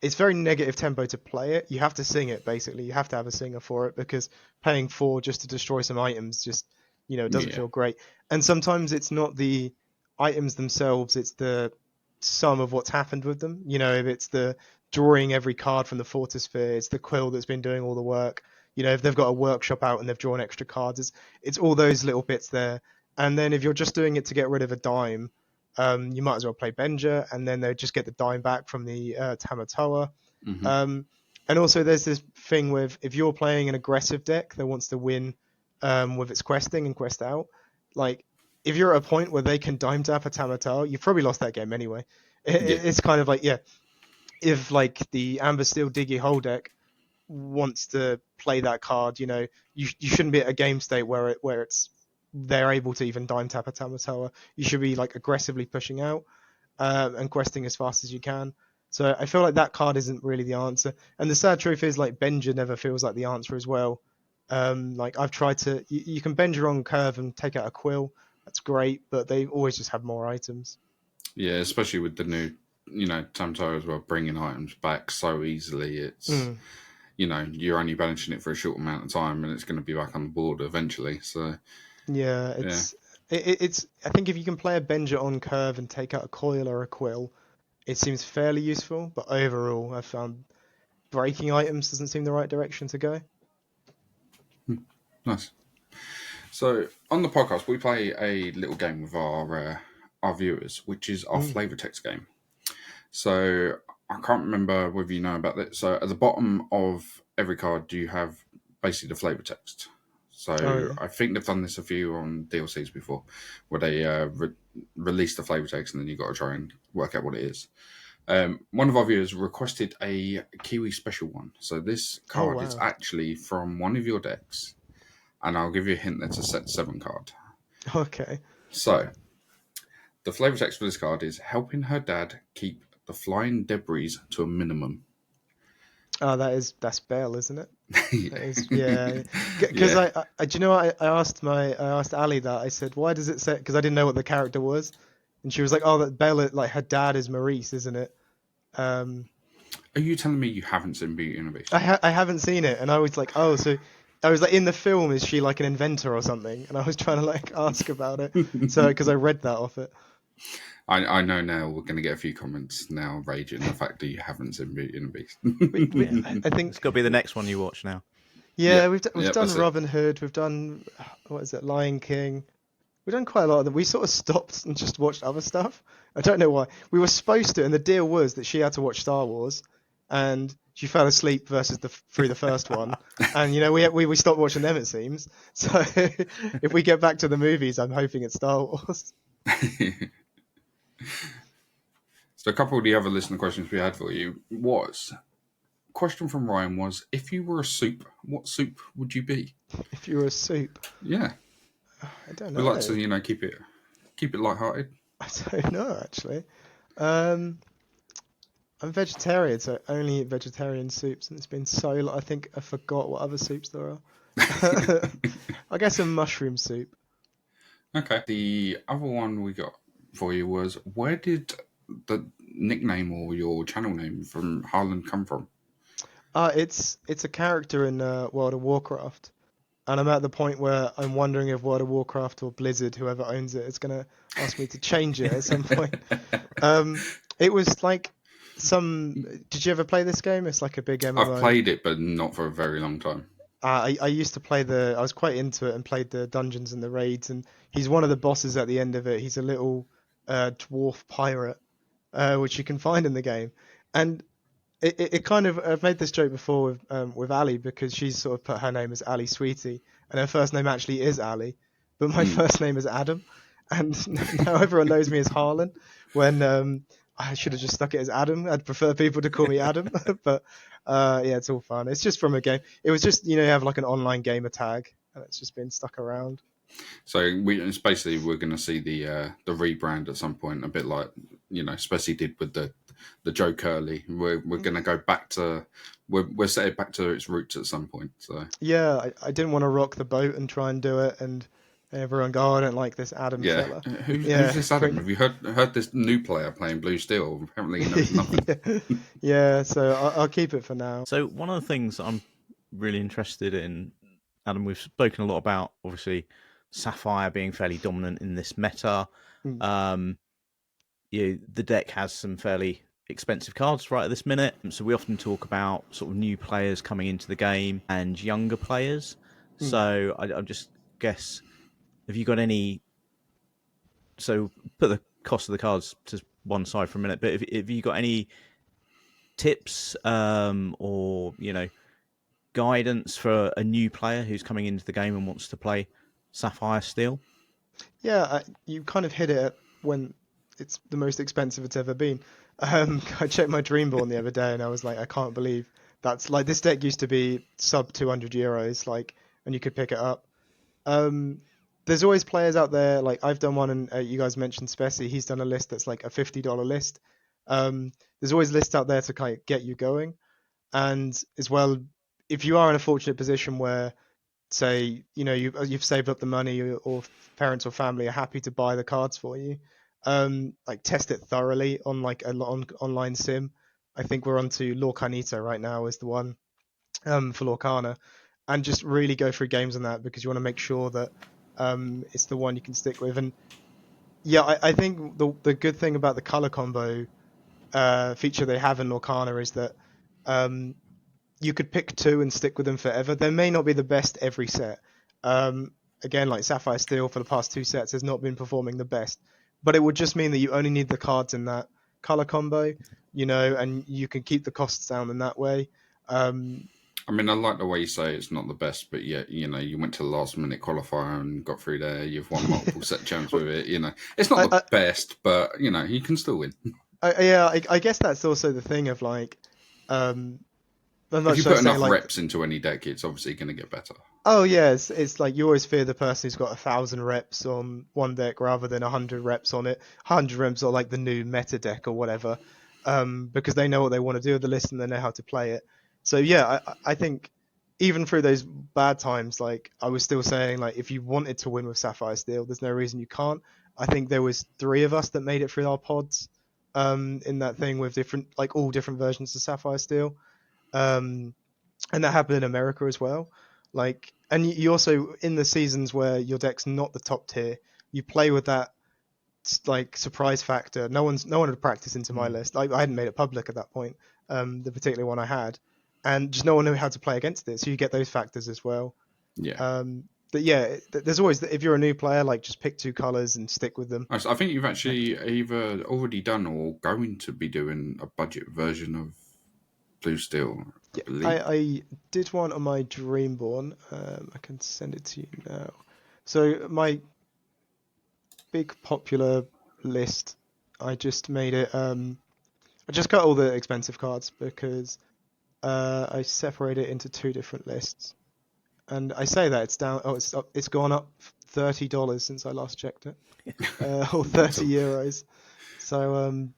it's very negative tempo to play it. You have to sing it basically. You have to have a singer for it because paying 4 just to destroy some items just it doesn't Yeah, feel great. And sometimes it's not the items themselves, it's the sum of what's happened with them. If it's the drawing every card from the Fortisphere, it's the quill that's been doing all the work. If they've got a workshop out and they've drawn extra cards, it's all those little bits there. And then if you're just doing it to get rid of a dime, you might as well play Benja, and then they just get the dime back from the Tamatoa. hmm Um, and also, there's this thing with if you're playing an aggressive deck that wants to win with its questing and quest out, like if you're at a point where they can dime tap a Tamatoa, you've probably lost that game anyway. yeah, It's kind of like, yeah, if like the Amber Steel Diggy Hole deck wants to play that card, you shouldn't be at a game state where it's they're able to even dime tap a Tamatoa. You should be like aggressively pushing out and questing as fast as you can. So I feel like that card isn't really the answer. And the sad truth is, like, Benja never feels like the answer as well. Like I've tried to, you can Benja on curve and take out a quill. That's great, but they always just have more items. yeah. Especially with the new, Tamto as well, bringing items back so easily. It's Mm. you're only banishing it for a short amount of time, and it's going to be back on the board eventually. So Yeah, yeah, it's. I think if you can play a Benja on curve and take out a coil or a quill, it seems fairly useful. But overall, I found breaking items doesn't seem the right direction to go. nice. So on the podcast, we play a little game with our viewers, which is our Mm. flavor text game. So I can't remember whether you know about that. So at the bottom of every card, you have basically the flavor text. Oh So yeah. I think they've done this a few on DLCs before, where they release the flavor text and then you've got to try and work out what it is. One of our viewers requested a KiWi special one. So this Oh card is wow. actually from one of your decks, and I'll give you a hint that's a set 7 card. Okay. So the flavor text for this card is helping her dad keep the flying debris to a minimum. Oh, that's Belle, isn't it? That is, yeah. yeah. Because yeah. do you know what I asked Ali that. I said, why does it say? Because I didn't know what the character was, and she was like, oh, that Belle, like her dad is Maurice, isn't it? Um, Are you telling me you haven't seen Beauty and the Beast? I haven't seen it, and I was like, oh, so I was like, in the film, is she like an inventor or something? And I was trying to like ask about it, so because I read that off it. I know now we're going to get a few comments now raging the fact that you haven't seen Beauty and the Beast. Yeah, I think, it's got to be the next one you watch now. yeah, yep, we've yep, done that's it. Robin Hood, we've done what is it, Lion King. We've done quite a lot of them. We sort of stopped and just watched other stuff. I don't know why. We were supposed to, and the deal was that she had to watch Star Wars, and she fell asleep through the first one. And we stopped watching them. It seems. So if we get back to the movies, I'm hoping it's Star Wars. So a couple of the other listener questions we had for you was, question from Ryan was, if you were a soup, what soup would you be? If you were a soup, Yeah, I don't we know. like to keep it lighthearted. I don't know actually. Um, I'm vegetarian, so I only eat vegetarian soups, and it's been so long. I think I forgot what other soups there are. I guess a mushroom soup. Okay. The other one we got for you was, where did the nickname or your channel name from Harlan come from? It's a character in World of Warcraft, and I'm at the point where I'm wondering if World of Warcraft or Blizzard, whoever owns it, is gonna ask me to change it at some point. It was like some. Did you ever play this game? It's like a big I've MMO. played it, but not for a very long time. I used to play I was quite into it and played the dungeons and the raids, and he's one of the bosses at the end of it. He's a little dwarf pirate, which you can find in the game, and it kind of, I've made this joke before with Ali, because she's sort of put her name as Ali Sweetie, and her first name actually is Ali, but my first name is Adam, and now everyone knows me as Harlan, when I should have just stuck it as Adam. I'd prefer people to call me Adam, but yeah, it's all fun. It's just from a game. It was just, you have like an online gamer tag, and it's just been stuck around. So it's basically, we're going to see the rebrand at some point, a bit like Specie did with the the joke early. We're going to go back to we're set it back to its roots at some point. So yeah, I didn't want to rock the boat and try and do it, and everyone go, oh, I don't like this Adam yeah, fella. who's Yeah, this Adam? Have you heard this new player playing Blue Steel? Apparently, he knows nothing. yeah. So I'll keep it for now. So one of the things I'm really interested in, Adam, we've spoken a lot about obviously Sapphire being fairly dominant in this meta. The deck has some fairly expensive cards right at this minute, so we often talk about sort of new players coming into the game and younger players. So I just guess, have you got any? So put the cost of the cards to one side for a minute, but have you got any tips or guidance for a new player who's coming into the game and wants to play Sapphire Steel? Yeah, you kind of hit it when it's the most expensive it's ever been. I checked my Dreamborn the other day and I was like, I can't believe that's like, this deck used to be sub 200 euros, like, and you could pick it up. There's always players out there, like I've done one, and you guys mentioned Spessy, he's done a list that's like a $50 list. There's always lists out there to kind of get you going. And as well, if you are in a fortunate position where, say, you've saved up the money, or parents or family are happy to buy the cards for you, like test it thoroughly on like an online sim. I think we're onto Lorcanita right now is the one for Lorcana, and just really go through games on that, because you want to make sure that it's the one you can stick with. And yeah, I think the good thing about the color combo feature they have in Lorcana is that you could pick two and stick with them forever. They may not be the best every set. Again, like Sapphire Steel for the past two sets has not been performing the best, but it would just mean that you only need the cards in that color combo, and you can keep the costs down in that way. I mean, I like the way you say it's not the best, but yet, you went to the last minute qualifier and got through there. You've won multiple set champs with it. It's not the best, but you can still win. I guess that's also the thing of like, if you put enough reps into any deck, it's obviously going to get better. Oh yeah, it's like you always fear the person who's got 1,000 reps on one deck rather than 100 reps on it. 100 reps or like the new meta deck or whatever, because they know what they want to do with the list and they know how to play it. So yeah, I think even through those bad times, like I was still saying, like if you wanted to win with Sapphire Steel, there's no reason you can't. I think there was 3 of us that made it through our pods in that thing with all different versions of Sapphire Steel, and that happened in America as well. Like, and you also, in the seasons where your deck's not the top tier, you play with that like surprise factor. No one had practiced into my list. I hadn't made it public at that point, the particular one I had, and just no one knew how to play against it. So you get those factors as well. Yeah. But yeah, there's always, if you're a new player, like just pick 2 colors and stick with them. I think you've actually either already done or going to be doing a budget version of Blue Steel. I did one on my Dreamborn. I can send it to you now. So my big popular list, I just made it. I just cut all the expensive cards because I separate it into 2 different lists. And I say that it's down. Oh, it's gone up $30 since I last checked it, or 30 euros. So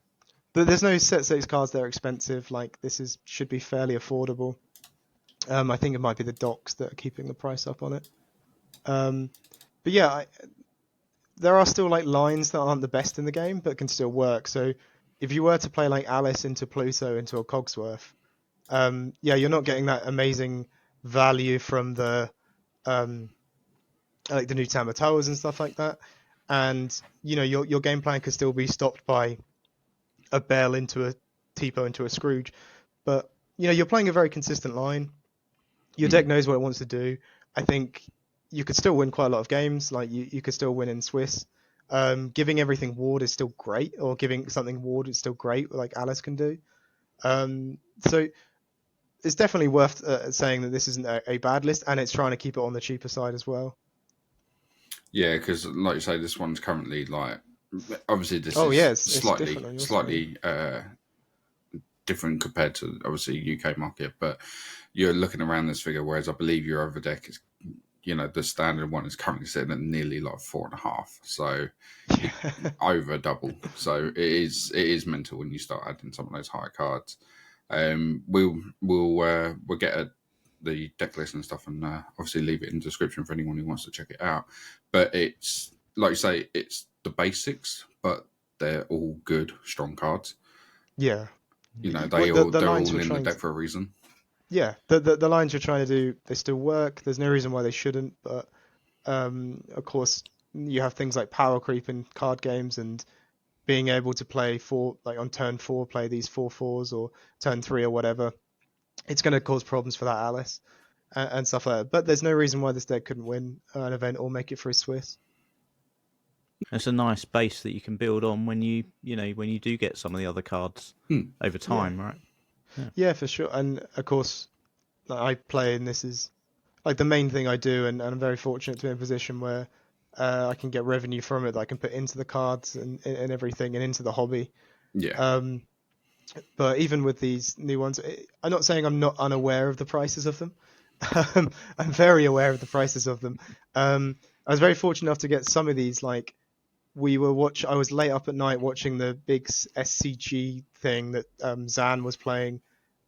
but there's no set 6 cards that are expensive. Like this should be fairly affordable. I think it might be the docs that are keeping the price up on it. But yeah, there are still like lines that aren't the best in the game, but can still work. So if you were to play like Alice into Pluto into a Cogsworth, yeah, you're not getting that amazing value from the like the new Tamatoas and stuff like that. And your game plan could still be stopped by a Bell into a Tipo into a Scrooge, but you're playing a very consistent line. Your deck knows what it wants to do. I think you could still win quite a lot of games. Like you could still win in Swiss. Giving everything ward is still great, or giving something ward is still great, like Alice can do. So it's definitely worth saying that this isn't a bad list, and it's trying to keep it on the cheaper side as well. Yeah, because like you say, this one's currently like, obviously this is slightly different compared to obviously UK market, but you're looking around this figure, whereas I believe your other deck is the standard one is currently sitting at nearly like 4.5, so over double. So it is mental when you start adding some of those higher cards. We'll get the deck list and stuff, and obviously leave it in the description for anyone who wants to check it out. But it's like you say, it's the basics, but they're all good, strong cards. Yeah. They're all in the deck for a reason. Yeah, the lines you're trying to do, they still work. There's no reason why they shouldn't, but of course you have things like power creep in card games, and being able to play on turn 4, play these 4/4s, or turn 3 or whatever. It's going to cause problems for that Alice and stuff like that. But there's no reason why this deck couldn't win an event or make it through Swiss. It's a nice base that you can build on when you do get some of the other cards over time, right? Yeah, for sure. And of course, I play, and this is like the main thing I do, and I'm very fortunate to be in a position where I can get revenue from it that I can put into the cards and everything, and into the hobby. Yeah. But even with these new ones, I'm not saying I'm not unaware of the prices of them. I'm very aware of the prices of them. I was very fortunate enough to get some of these. Like I was late up at night watching the big SCG thing that Zan was playing.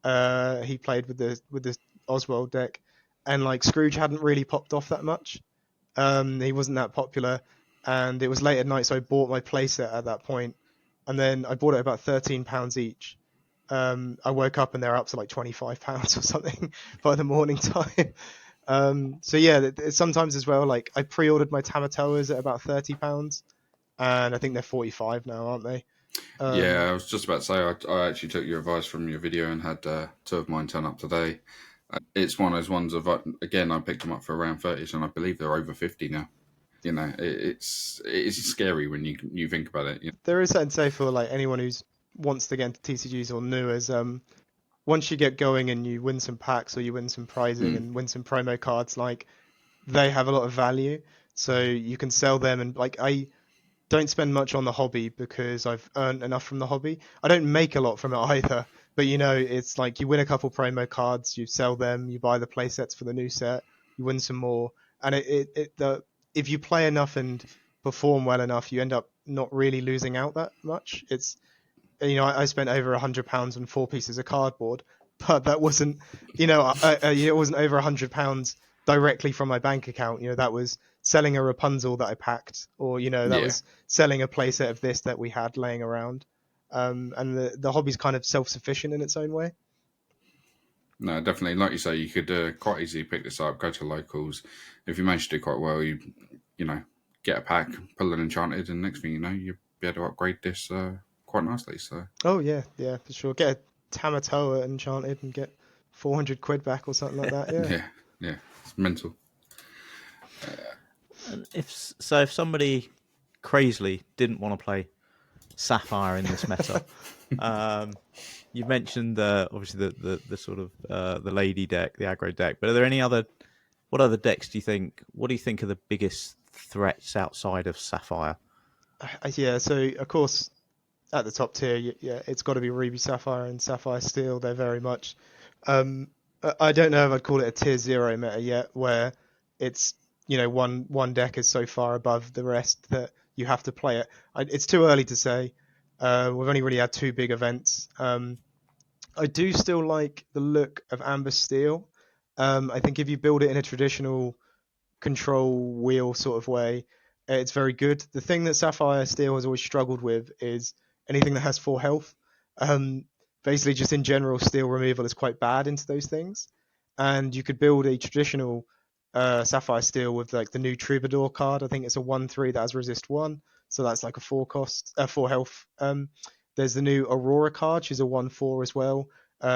He played with the Oswald deck, and like Scrooge hadn't really popped off that much. He wasn't that popular, and it was late at night, so I bought my playset at that point, and then I bought it about £13 each. I woke up and they're up to like £25 or something by the morning time. So yeah, sometimes as well, like I pre-ordered my Tamatoas at about £30, and I think they're 45 now, aren't they? Yeah, I was just about to say, I actually took your advice from your video and had 2 of mine turn up today. It's one of those ones of, again, I picked them up for around 30s, and I believe they're over 50 now. It's scary when you think about it. There is something to say for like anyone who wants to get into TCGs or new, as once you get going and you win some packs or you win some prizing and win some promo cards, like they have a lot of value, so you can sell them. And like I don't spend much on the hobby because I've earned enough from the hobby. I don't make a lot from it either, but it's like you win a couple promo cards, you sell them, you buy the play sets for the new set, you win some more, and if you play enough and perform well enough, you end up not really losing out that much. It's I spent over £100 on 4 pieces of cardboard, but that wasn't it wasn't over £100 directly from my bank account. That was selling a Rapunzel that I packed, or that was selling a playset of this that we had laying around. And the hobby's kind of self-sufficient in its own way. No, definitely. Like you say, you could quite easily pick this up, go to locals. If you manage to do quite well, you get a pack, pull an enchanted, and next thing you know, you'll be able to upgrade this quite nicely. So. Oh yeah, for sure. Get a Tamatoa enchanted and get 400 quid back or something like that. Yeah. yeah, it's mental. If somebody crazily didn't want to play Sapphire in this meta, you mentioned obviously the sort of the lady deck, the aggro deck, but are there any other? What other decks do you think? What do you think are the biggest threats outside of Sapphire? Yeah, so of course at the top tier, it's got to be Ruby Sapphire and Sapphire Steel. They're very much. I don't know if I'd call it a tier 0 meta yet, where it's one deck is so far above the rest that you have to play it. It's too early to say. We've only really had 2 big events. I do still like the look of Amber Steel. I think if you build it in a traditional control wheel sort of way, it's very good. The thing that Sapphire Steel has always struggled with is anything that has 4 health. Basically, just in general, steel removal is quite bad into those things. And you could build a traditional Sapphire Steel with like the new Troubadour card. I think it's a 1/3 that has resist 1, so that's like a 4 health. There's the new Aurora card, she's a 1/4 as well,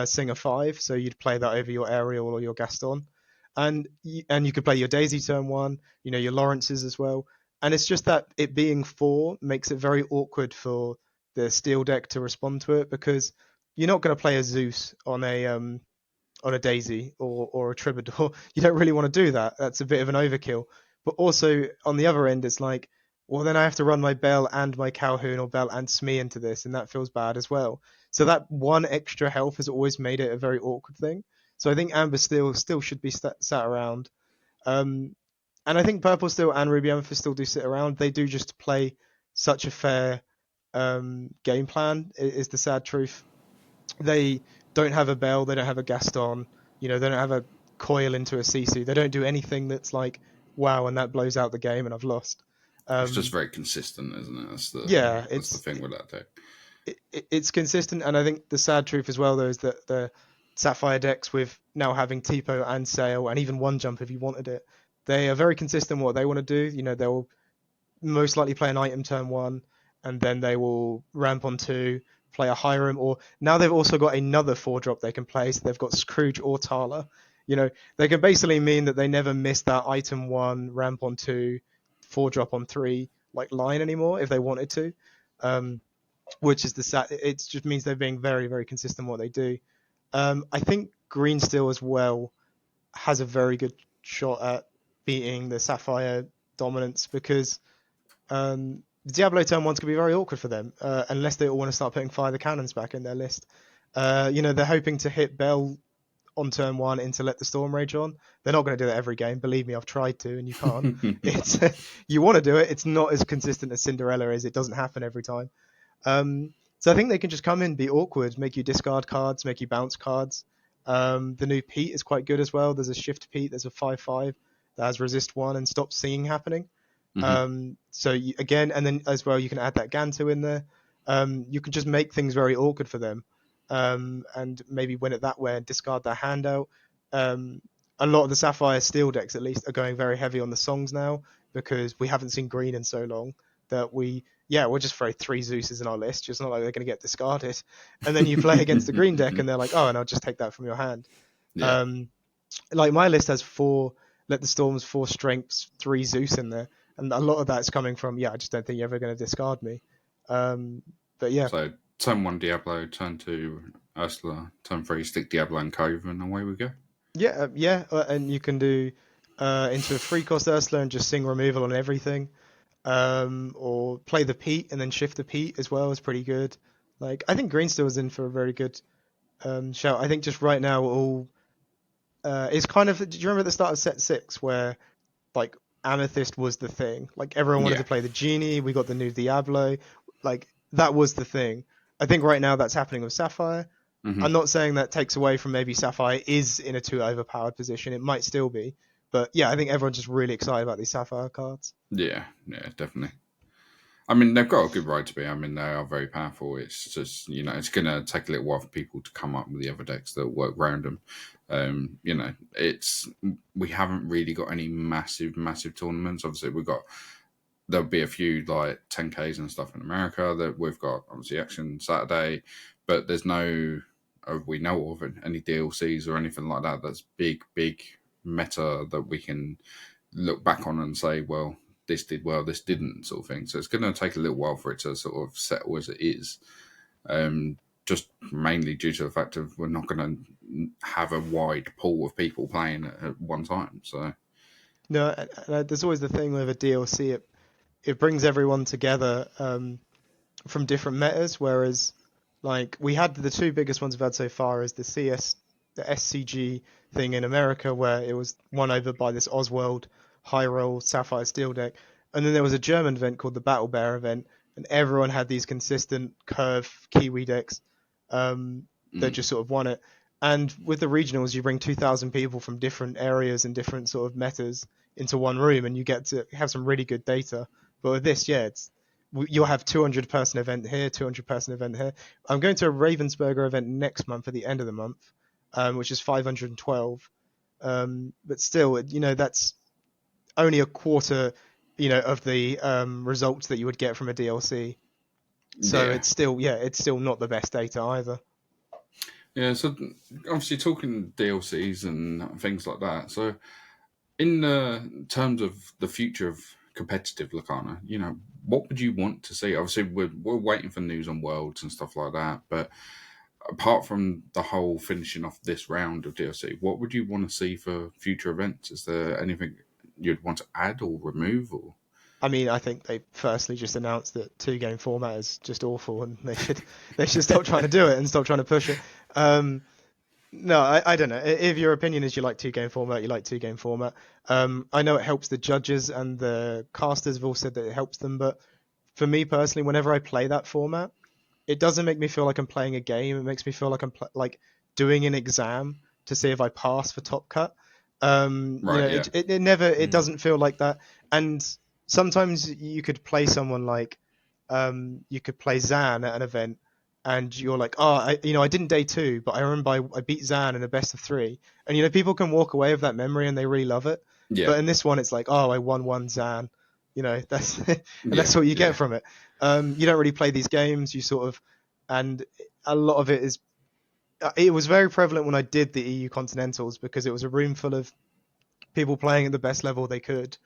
Singer 5, so you'd play that over your Ariel or your Gaston. And you could play your Daisy turn 1, your Lawrence's as well. And it's just that it being 4 makes it very awkward for the steel deck to respond to it, because you're not going to play a Zeus on a Daisy or a Troubadour. You don't really want to do that. That's a bit of an overkill. But also on the other end, it's like, well, then I have to run my Bell and my Calhoun or Bell and Smee into this, and that feels bad as well. So that 1 extra health has always made it a very awkward thing. So I think Amber Steel still should be sat around. And I think Purple Steel and Ruby Amethyst still do sit around. They do just play such a fair game plan, is the sad truth. They don't have a Bell, they don't have a Gaston, they don't have a coil into a Sisu. They don't do anything that's like, wow, and that blows out the game and I've lost. It's just very consistent, isn't it? That's the thing with that deck. It's consistent, and I think the sad truth as well, though, is that the Sapphire decks, with now having Tipo and Sail, and even One Jump if you wanted it, they are very consistent in what they want to do. They'll most likely play an item turn 1, and then they will ramp on 2, play a Hiram, or now they've also got another 4-drop they can play, so they've got Scrooge or Tala. They can basically mean that they never miss that item 1, ramp on 2, 4-drop on 3, like line anymore if they wanted to. Which is it just means they're being very, very consistent in what they do. I think Green Steel as well has a very good shot at beating the Sapphire dominance, because Diablo turn 1s could be very awkward for them, unless they all want to start putting Fire the Cannons back in their list. They're hoping to hit Bell on turn 1 into Let the Storm Rage on. They're not going to do that every game. Believe me, I've tried to, and you can't. You want to do it. It's not as consistent as Cinderella is. It doesn't happen every time. So I think they can just come in, be awkward, make you discard cards, make you bounce cards. The new Pete is quite good as well. There's a Shift Pete, there's a 5/5 that has Resist 1 and Stop Seeing happening. Again, and then as well, you can add that Gantu in there. You can just make things very awkward for them, and maybe win it that way and discard their handout. A lot of the Sapphire Steel decks, at least, are going very heavy on the songs now, because we haven't seen green in so long that we'll just throw 3 Zeuses in our list. It's not like they're going to get discarded. And then you play against the green deck and they're like, oh, and I'll just take that from your hand. Yeah. Like my list has 4 Let the Storms, 4 Strengths, 3 Zeus in there. And a lot of that's coming from, I just don't think you're ever going to discard me. But yeah. So turn 1 Diablo, turn 2 Ursula, turn 3 stick Diablo and Cove, and away we go. Yeah. And you can do into a 3-cost Ursula and just sing removal on everything. Or play the Pete and then shift the Pete as well is pretty good. Like, I think Green Steel is in for a very good shout. I think just right now all it's kind of. Do you remember at the start of set 6 where like Amethyst was the thing? Like everyone wanted to play the Genie. We got the new Diablo. Like that was the thing. I think right now that's happening with Sapphire. Mm-hmm. I'm not saying that takes away from maybe Sapphire is in a too overpowered position. It might still be. But yeah, I think everyone's just really excited about these Sapphire cards. Yeah, definitely. I mean, they've got a good right to be. I mean, they are very powerful. It's just, it's going to take a little while for people to come up with the other decks that work around them. We haven't really got any massive tournaments. Obviously, there'll be a few like 10Ks and stuff in America that we've got, obviously, Action Saturday, but there's no, we know of any DLCs or anything like that that's big meta that we can look back on and say, well, this did well, this didn't, sort of thing. So it's going to take a little while for it to sort of settle as it is, just mainly due to the fact of we're not going to have a wide pool of people playing at one time. So no, there's always the thing with a DLC, it brings everyone together from different metas, whereas like we had the 2 biggest ones we've had so far is the SCG thing in America, where it was won over by this Oswald high roll Sapphire Steel deck, and then there was a German event called the Battle Bear event, and everyone had these consistent curve KiWi decks that just sort of won it. And with the regionals, you bring 2,000 people from different areas and different sort of metas into one room, and you get to have some really good data. But with this, you'll have 200 person event here, 200 person event here. I'm going to a Ravensburger event next month at the end of the month, which is 512. But still, that's only a quarter, of the results that you would get from a DLC. So it's still not the best data either. Yeah, so obviously talking DLCs and things like that. So in terms of the future of competitive Lorcana, what would you want to see? Obviously, we're waiting for news on Worlds and stuff like that, but apart from the whole finishing off this round of DLC, what would you want to see for future events? Is there anything you'd want to add or remove? Or I mean, I think they firstly just announced that 2-game format is just awful, and they should stop trying to do it and stop trying to push it. No, I don't know. If your opinion is you like two game format, you like two game format. I know it helps the judges and the casters have all said that it helps them, but for me personally, whenever I play that format, it doesn't make me feel like I'm playing a game. It makes me feel like I'm like doing an exam to see if I pass for top cut. You Right, know, yeah. it never it Mm. doesn't feel like that. And sometimes you could play someone like you could play Zan at an event, and you're like, oh, I didn't day two, but I remember I beat Zan in a best of three, and people can walk away with that memory and they really love it. Yeah. But in this one, it's like, oh, I won one Zan. That's and Yeah. that's what you Yeah. get from it. You don't really play these games. You sort of, and a lot of it is. It was very prevalent when I did the EU Continentals because it was a room full of people playing at the best level they could,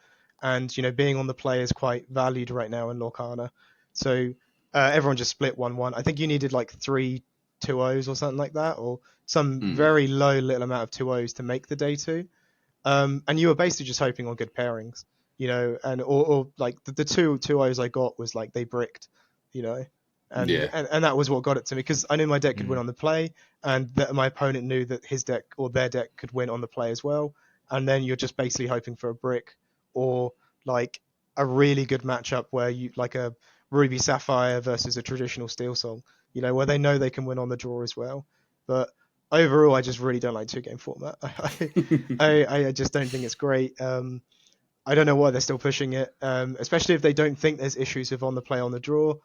and being on the play is quite valued right now in Lorcana. So everyone just split 1-1. I think you needed like 3 2-0s or something like that, or some Mm. very low little amount of 2-0s to make the day two. And you were basically just hoping on good pairings, and or like the 2 2-0s I got was like they bricked, you know, and Yeah. and that was what got it to me because I knew my deck could win Mm. on the play, and that my opponent knew that his deck or their deck could win on the play as well, and then you're just basically hoping for a brick or like a really good matchup where you like a Ruby Sapphire versus a traditional Steel Song, where they know they can win on the draw as well, but overall, I just really don't like two game format. I just don't think it's great. I don't know why they're still pushing it, especially if they don't think there's issues with on the play on the draw.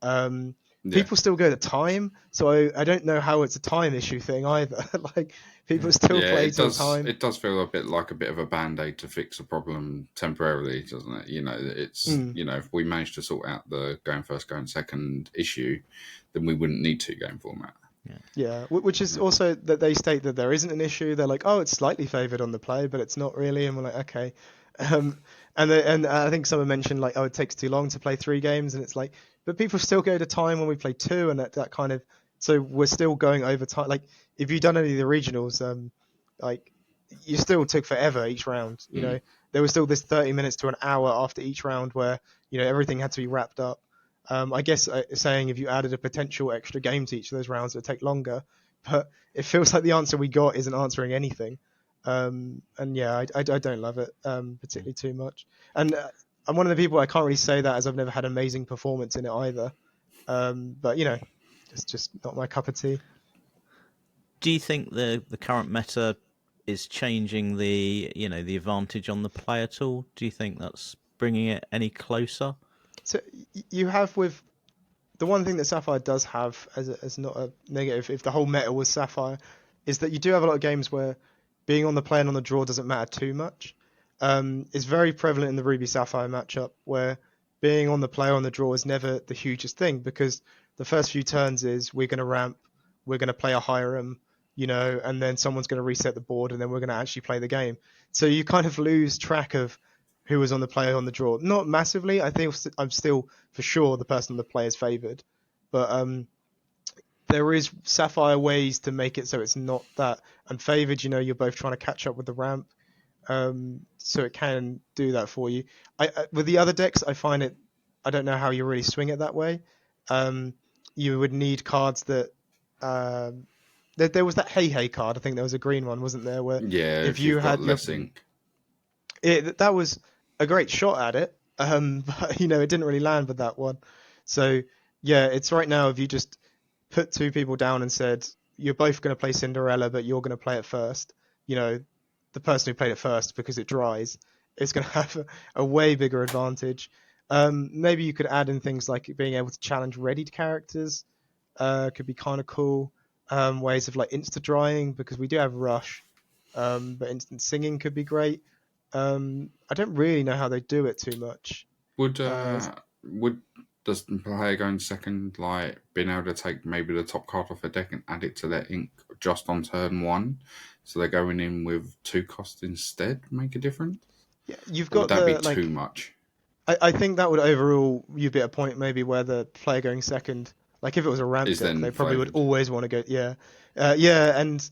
Um, Yeah. People still go to time, so I don't know how it's a time issue thing either. Like people Yeah. still Yeah, play it till does. time. It does feel a bit like a bit of a band-aid to fix a problem temporarily, doesn't it? It's Mm. if we manage to sort out the going first, going second issue, then we wouldn't need two game format. Yeah. Yeah, which is also that they state that there isn't an issue. They're like, oh, it's slightly favoured on the play, but it's not really. And we're like, okay. Um, and I think someone mentioned like, oh, it takes too long to play 3 games, and it's like, but people still go to time when we play two, and that kind of. So we're still going over time. Like, if you've done any of the regionals, like you still took forever each round. Mm. There was still this 30 minutes to an hour after each round where everything had to be wrapped up. I guess saying if you added a potential extra game to each of those rounds, it would take longer. But it feels like the answer we got isn't answering anything. And yeah, I don't love it particularly too much. And I'm one of the people I can't really say that as I've never had amazing performance in it either. But it's just not my cup of tea. Do you think the current meta is changing the advantage on the play at all? Do you think that's bringing it any closer? So you have with the one thing that Sapphire does have as not a negative, if the whole meta was Sapphire, is that you do have a lot of games where being on the play and on the draw doesn't matter too much. It's very prevalent in the Ruby Sapphire matchup where being on the play or on the draw is never the hugest thing because the first few turns is we're going to ramp, we're going to play a Hiram, and then someone's going to reset the board and then we're going to actually play the game. So you kind of lose track of who was on the play or on the draw. Not massively. I think I'm still for sure the person on the play is favoured, but there is Sapphire ways to make it so it's not that unfavoured. You're both trying to catch up with the ramp, so it can do that for you. With the other decks, I find it. I don't know how you really swing it that way. You would need cards that. There was that Hey card. I think there was a green one, wasn't there? Where Yeah, if if you you've got had your less ink. that was a great shot at it. But it didn't really land with that one. So yeah, it's right now. If you just put 2 people down and said you're both going to play Cinderella, but you're going to play it first, the person who played it first because it dries is going to have a way bigger advantage. Maybe you could add in things like being able to challenge readied characters. Could be kind of cool. Ways of like insta drying because we do have rush, but instant singing could be great. I don't really know how they do it too much. Would Uh, would does the player going second like being able to take maybe the top card off a deck and add it to their ink just on turn one, so they're going in with 2 cost instead make a difference? yeah, you've Or would got that be the too like. much? I think that would overall you be at a point maybe where the player going second, like if it was a ramp Is deck, then they probably would favoured? always want to go. Yeah, yeah, and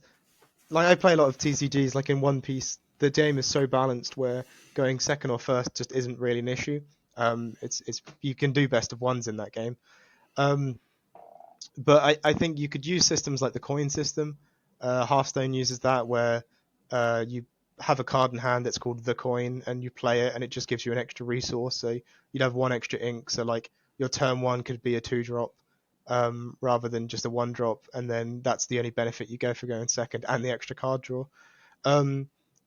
like I play a lot of TCGs. Like in One Piece, the game is so balanced where going second or first just isn't really an issue. It's you can do best of ones in that game. Um, but I think you could use systems like the coin system, Hearthstone uses that, where you have a card in hand that's called the coin, and you play it, and it just gives you an extra resource. So you'd have 1 extra ink. So like your turn 1 could be a 2-drop, rather than just a 1-drop, and then that's the only benefit you go for going second, and the extra card draw.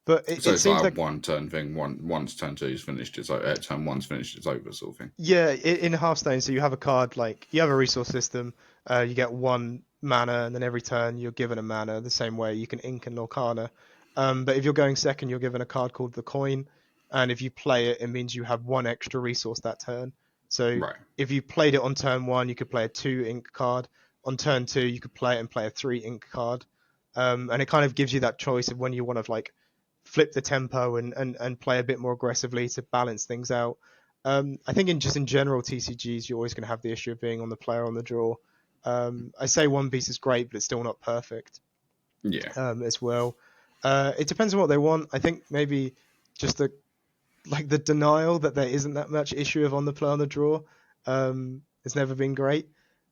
But So it it's seems like like a one turn thing. Once turn 2's finished, it's turn 1's finished, it's over, sort of thing. yeah, in Hearthstone, so you have a card, like you have a resource system. You get 1 mana, and then every turn you're given a mana. The same way you can ink and Lorcana. But if you're going second, you're given a card called the coin, and if you play it, it means you have 1 extra resource that turn. So Right. if you played it on turn 1, you could play a 2 ink card. On turn 2, you could play it and play a 3 ink card. And it kind of gives you that choice of when you want to like flip the tempo and play a bit more aggressively to balance things out. I think in general TCGs, you're always going to have the issue of being on the player on the draw. I say One Piece is great, but it's still not perfect. Yeah. As well. It depends on what they want. I think maybe just the denial that there isn't that much issue of on the play on the draw. It's never been great.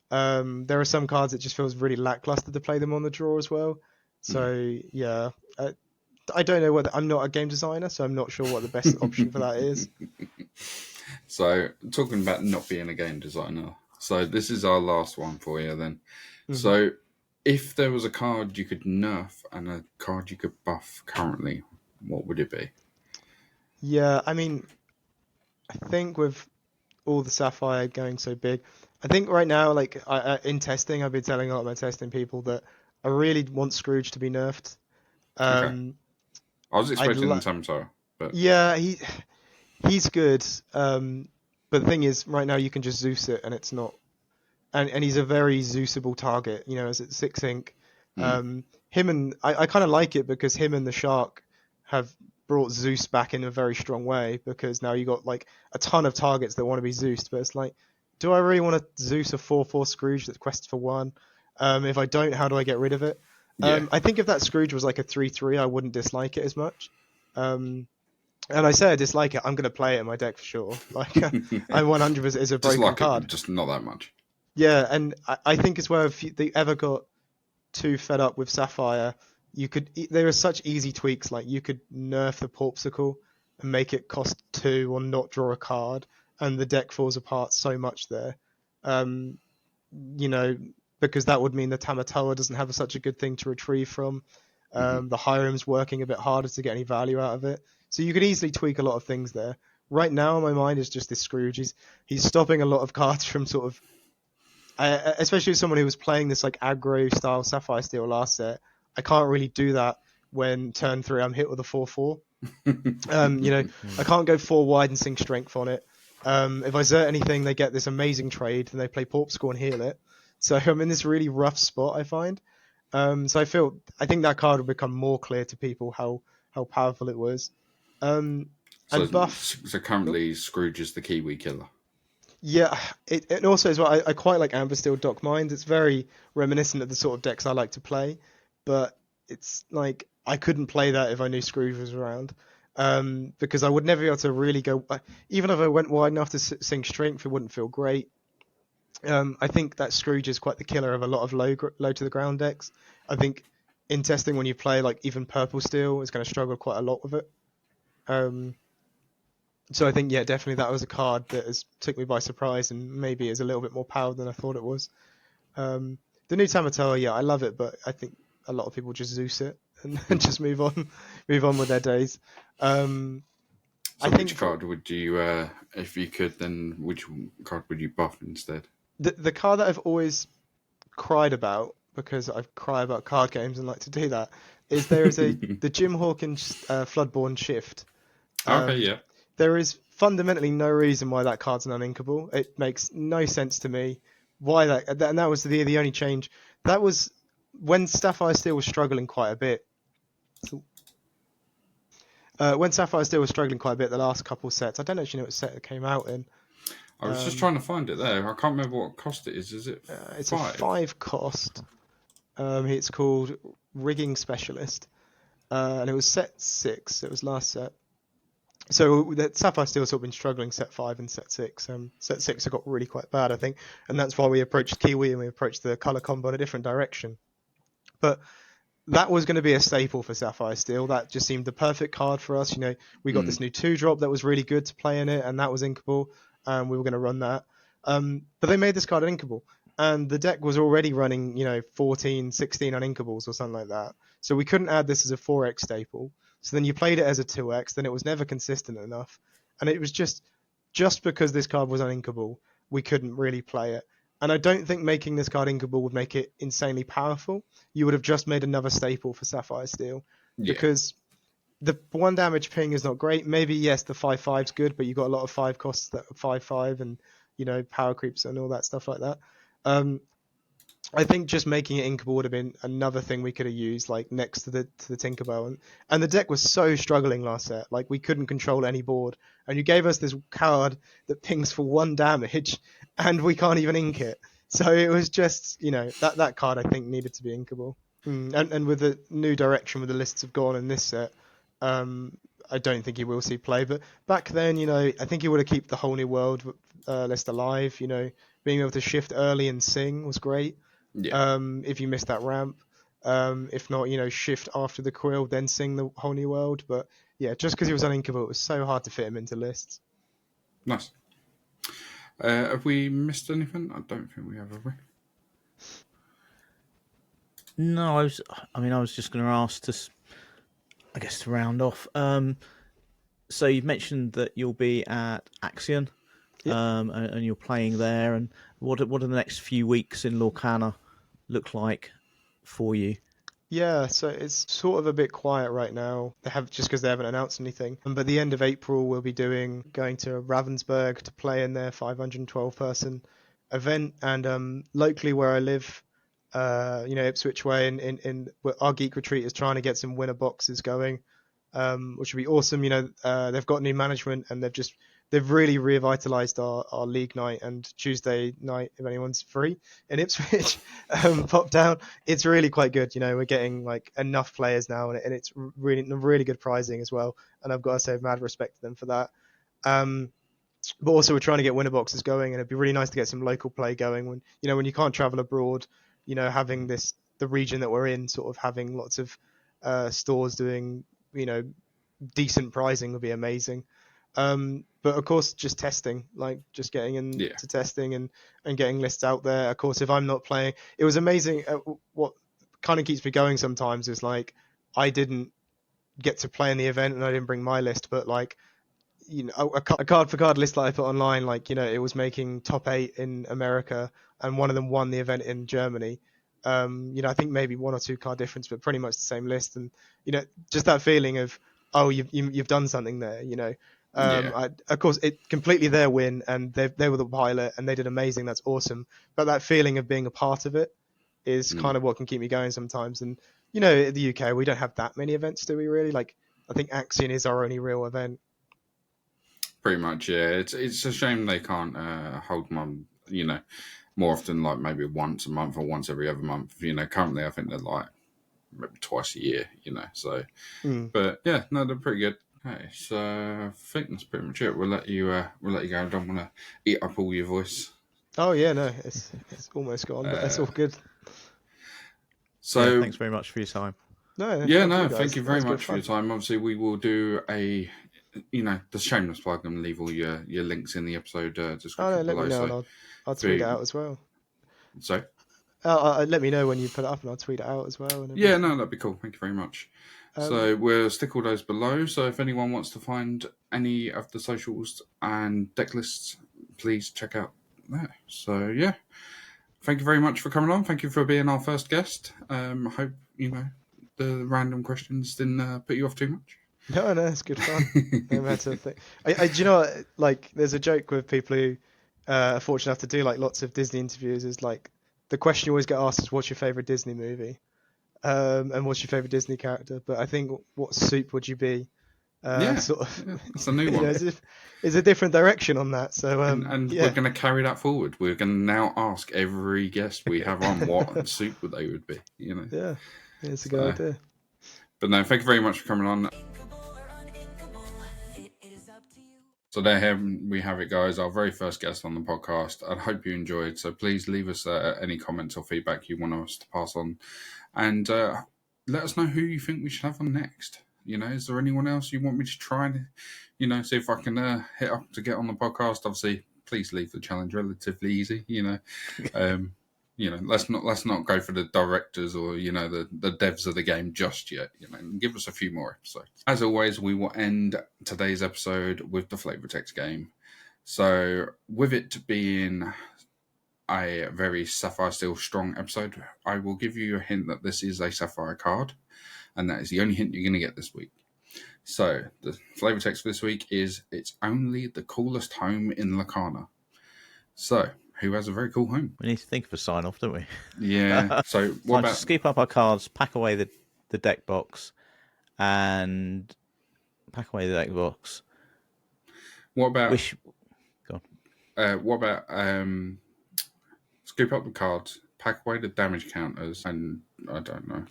There are some cards that just feels really lackluster to play them on the draw as well. So yeah, I don't know whether I'm not a game designer, so I'm not sure what the best option for that is. So talking about not being a game designer, so this is our last one for you then. So if there was a card you could nerf and a card you could buff currently, what would it be? Yeah, I mean, I think with all the Sapphire going so big, I think right now, like in testing, I've been telling a lot of my testing people that I really want Scrooge to be nerfed. Okay. I was I'd expecting lo- Tamtaro, but yeah, he's good. But the thing is, right now you can just Zeus it, and it's not. And he's a very Zeusable target. You know, as it's 6 ink. Him and I kind of like it because him and the Shark have brought Zeus back in a very strong way, because now you got like a ton of targets that want to be Zeused, but it's like, do I really want to Zeus a 4/4 Scrooge that quests for 1? If I don't, how do I get rid of it? yeah. I think if that Scrooge was like a 3/3, I wouldn't dislike it as much. And I say I dislike it, I'm going to play it in my deck for sure. Like, I 100% is a Just broken like card. it, just not that much. Yeah, and I think as well, if they ever got too fed up with Sapphire, there are such easy tweaks, like you could nerf the Porpsicle and make it cost 2 or not draw a card, and the deck falls apart so much there. You know, because that would mean the Tamatoa doesn't have such a good thing to retrieve from. The Hiram's working a bit harder to get any value out of it. So you could easily tweak a lot of things there. Right now, in my mind, is just this Scrooge. He's stopping a lot of cards from sort of, especially as someone who was playing this like aggro style Sapphire Steel last set. I can't really do that when turn 3 I'm hit with a 4/4. You know, I can't go 4 wide and sing strength on it. If I zert anything, they get this amazing trade, and they play Porpsicle and heal it. So I'm in this really rough spot, I find. So I think that card will become more clear to people how powerful it was. And buff. So currently, Scrooge is the KiWi killer. Yeah, it also as well. I quite like Amber Steel Dock Mines. It's very reminiscent of the sort of decks I like to play, but it's like I couldn't play that if I knew Scrooge was around, because I would never be able to really go. Even if I went wide enough to sing strength, it wouldn't feel great. I think that Scrooge is quite the killer of a lot of low to the ground decks. I think in testing, when you play like even Purple Steel, is going to struggle quite a lot with it. So I think, yeah, definitely that was a card that took me by surprise, and maybe is a little bit more powered than I thought it was. The new Tamatoa, yeah, I love it, but I think a lot of people just Zeus it and just move on with their days. So which card would you, if you could, then which card would you buff instead? The card that I've always cried about, because I cry about card games and like to do that, is there is the Jim Hawkins Floodborn Shift. Okay, yeah. There is fundamentally no reason why that card's uninkable. It makes no sense to me why and that was the only change. That was when Sapphire Steel was struggling quite a bit. When Sapphire Steel was struggling quite a bit the last couple sets. I don't actually know what set it came out in. I was just trying to find it there. I can't remember what cost it is. Is it 5? It's a 5 cost. It's called Rigging Specialist. And it was set 6. It was last set. So that Sapphire Steel's sort of been struggling set 5 and set 6. Set 6 have got really quite bad, I think, and that's why we approached KiWi and we approached the color combo in a different direction. But that was going to be a staple for Sapphire Steel. That just seemed the perfect card for us. We got this new 2-drop that was really good to play in it, and that was inkable. We were going to run that. But they made this card uninkable. And the deck was already running, 14, 16 uninkables or something like that. So we couldn't add this as a 4x staple. So then you played it as a 2x, then it was never consistent enough. And it was just because this card was uninkable, we couldn't really play it. And I don't think making this card inkable would make it insanely powerful. You would have just made another staple for Sapphire Steel. Yeah. Because the 1 damage ping is not great. Maybe, yes, the 5/5's good, but you've got a lot of 5 costs that are 5/5 and, power creeps and all that stuff like that. I think just making it inkable would have been another thing we could have used, like next to the Tinkerbell. And the deck was so struggling last set. Like, we couldn't control any board. And you gave us this card that pings for 1 damage, and we can't even ink it. So it was just, that card I think needed to be inkable. And with the new direction with the lists have gone in this set, I don't think he will see play. But back then, I think he would have kept the whole new world list alive. Being able to shift early and sing was great. Yeah. If you missed that ramp. If not, shift after the quill, then sing the whole new world. But yeah, just because he was uninkable, it was so hard to fit him into lists. Nice. Have we missed anything? I don't think we have we? No, I was just going to ask to round off. So you've mentioned that you'll be at Axion. Yep. And you're playing there. And what are the next few weeks in Lorcana look like for you? Yeah, so it's sort of a bit quiet right now. Just because they haven't announced anything. But the end of April, we'll be going to Ravensburg to play in their 512-person event. And locally where I live, Ipswich Way, in our Geek Retreat is trying to get some winner boxes going, which would be awesome. They've got new management and they've really revitalized our league night, and Tuesday night, if anyone's free in Ipswich, pop down. It's really quite good. We're getting like enough players now, and it's really good pricing as well. And I've got to say, mad respect to them for that. But also we're trying to get winner boxes going, and it'd be really nice to get some local play going when you can't travel abroad. Having the region that we're in, sort of having lots of stores doing decent pricing would be amazing. But of course, just testing, like just getting into testing and getting lists out there. Of course, if I'm not playing, it was amazing. What kind of keeps me going sometimes is like, I didn't get to play in the event and I didn't bring my list, but like, a card for card list that I put online, like, it was making top 8 in America and one of them won the event in Germany. I think maybe 1 or 2 card difference, but pretty much the same list. And, just that feeling of, oh, you've done something there, of course, it's completely their win, and they were the pilot, and they did amazing. That's awesome. But that feeling of being a part of it is kind of what can keep me going sometimes. And in the UK, we don't have that many events, do we? Really? Like, I think Axion is our only real event. Pretty much, yeah. It's a shame they can't hold them, more often, like maybe once a month or once every other month. Currently, I think they're like maybe twice a year. So, but yeah, no, they're pretty good. Okay, so I think that's pretty much it. We'll let you go. I don't want to eat up all your voice. Oh yeah, no, it's almost gone, but that's all good. So yeah, thanks very much for your time. Thank you very much for your time. Obviously, we will do a, the shameless plug and leave all your links in the episode description below. Let me know, and I'll tweet it out as well. Sorry? Let me know when you put it up, and I'll tweet it out as well. Yeah, no, that'd be cool. Thank you very much. So we'll stick all those below. So if anyone wants to find any of the socials and deck lists, please check out there. So yeah, thank you very much for coming on. Thank you for being our first guest. I hope the random questions didn't put you off too much. No, it's good fun. No matter the thing. Do you know what, like, there's a joke with people who are fortunate enough to do like lots of Disney interviews. Is like the question you always get asked is, "What's your favorite Disney movie?" And what's your favorite Disney character? But I think, what soup would you be? Sort of. It's a new one. It's a different direction on that. So, and we're going to carry that forward. We're going to now ask every guest we have on what soup they would be. Yeah, it's a good idea. But no, thank you very much for coming on. So there we have it, guys. Our very first guest on the podcast. I hope you enjoyed. So please leave us any comments or feedback you want us to pass on. And let us know who you think we should have on next. Is there anyone else you want me to try and, see if I can hit up to get on the podcast? Obviously, please leave the challenge relatively easy. Let's not go for the directors or the devs of the game just yet. Give us a few more episodes. As always, we will end today's episode with the flavor text game. So, with it being a very Sapphire Steel strong episode, I will give you a hint that this is a Sapphire card, and that is the only hint you're going to get this week. So, the flavor text for this week is, it's only the coolest home in Lorcana. So, who has a very cool home? We need to think of a sign-off, don't we? Yeah. So, what about... Scoop up our cards, pack away the deck box, and pack away the deck box. What about... Go on. What about... Scoop up the cards, pack away the damage counters, and I don't know.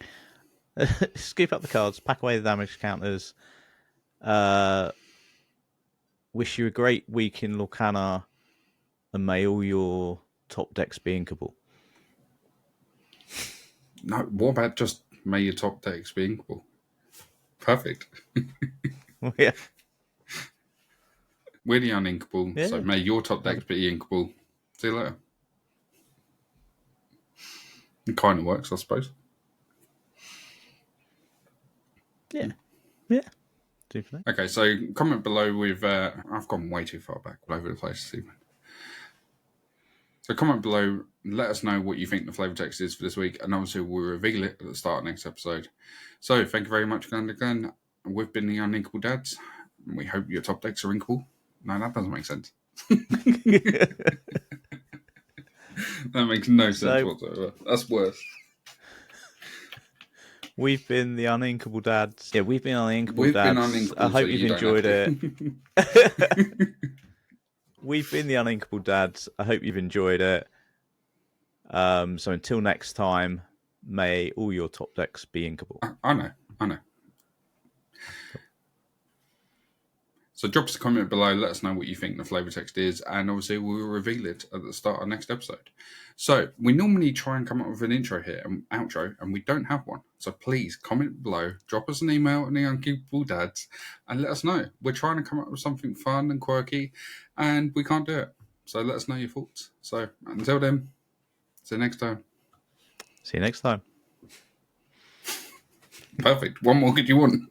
Scoop up the cards, pack away the damage counters. Wish you a great week in Lorcana, and may all your top decks be inkable. No, what about just may your top decks be inkable? Perfect. Yeah. We're the uninkable, Yeah. so may your top decks be inkable. See you later. It kind of works, I suppose. Yeah. Okay, so comment below with... I've gone way too far back all over the place this evening. So comment below, let us know what you think the flavor text is for this week, and obviously we'll reveal it at the start of next episode. So thank you very much again. We've been the Uninkable Dads, and we hope your top decks are inkable. No, that doesn't make sense. That makes no sense whatsoever. That's worse. We've been the Uninkable Dads. Yeah, we've been Uninkable We've Dads. been uninkable, I hope so you've you enjoyed don't it. We've been the Uninkable Dads. I hope you've enjoyed it. So until next time, may all your top decks be inkable. I know. So drop us a comment below, let us know what you think the flavor text is, and obviously we'll reveal it at the start of next episode. So we normally try and come up with an intro here and outro, and we don't have one. So please comment below, drop us an email at the Unkeepable Dads, and let us know. We're trying to come up with something fun and quirky, and we can't do it. So let us know your thoughts. So until then, see you next time. See you next time. Perfect. What more could you want?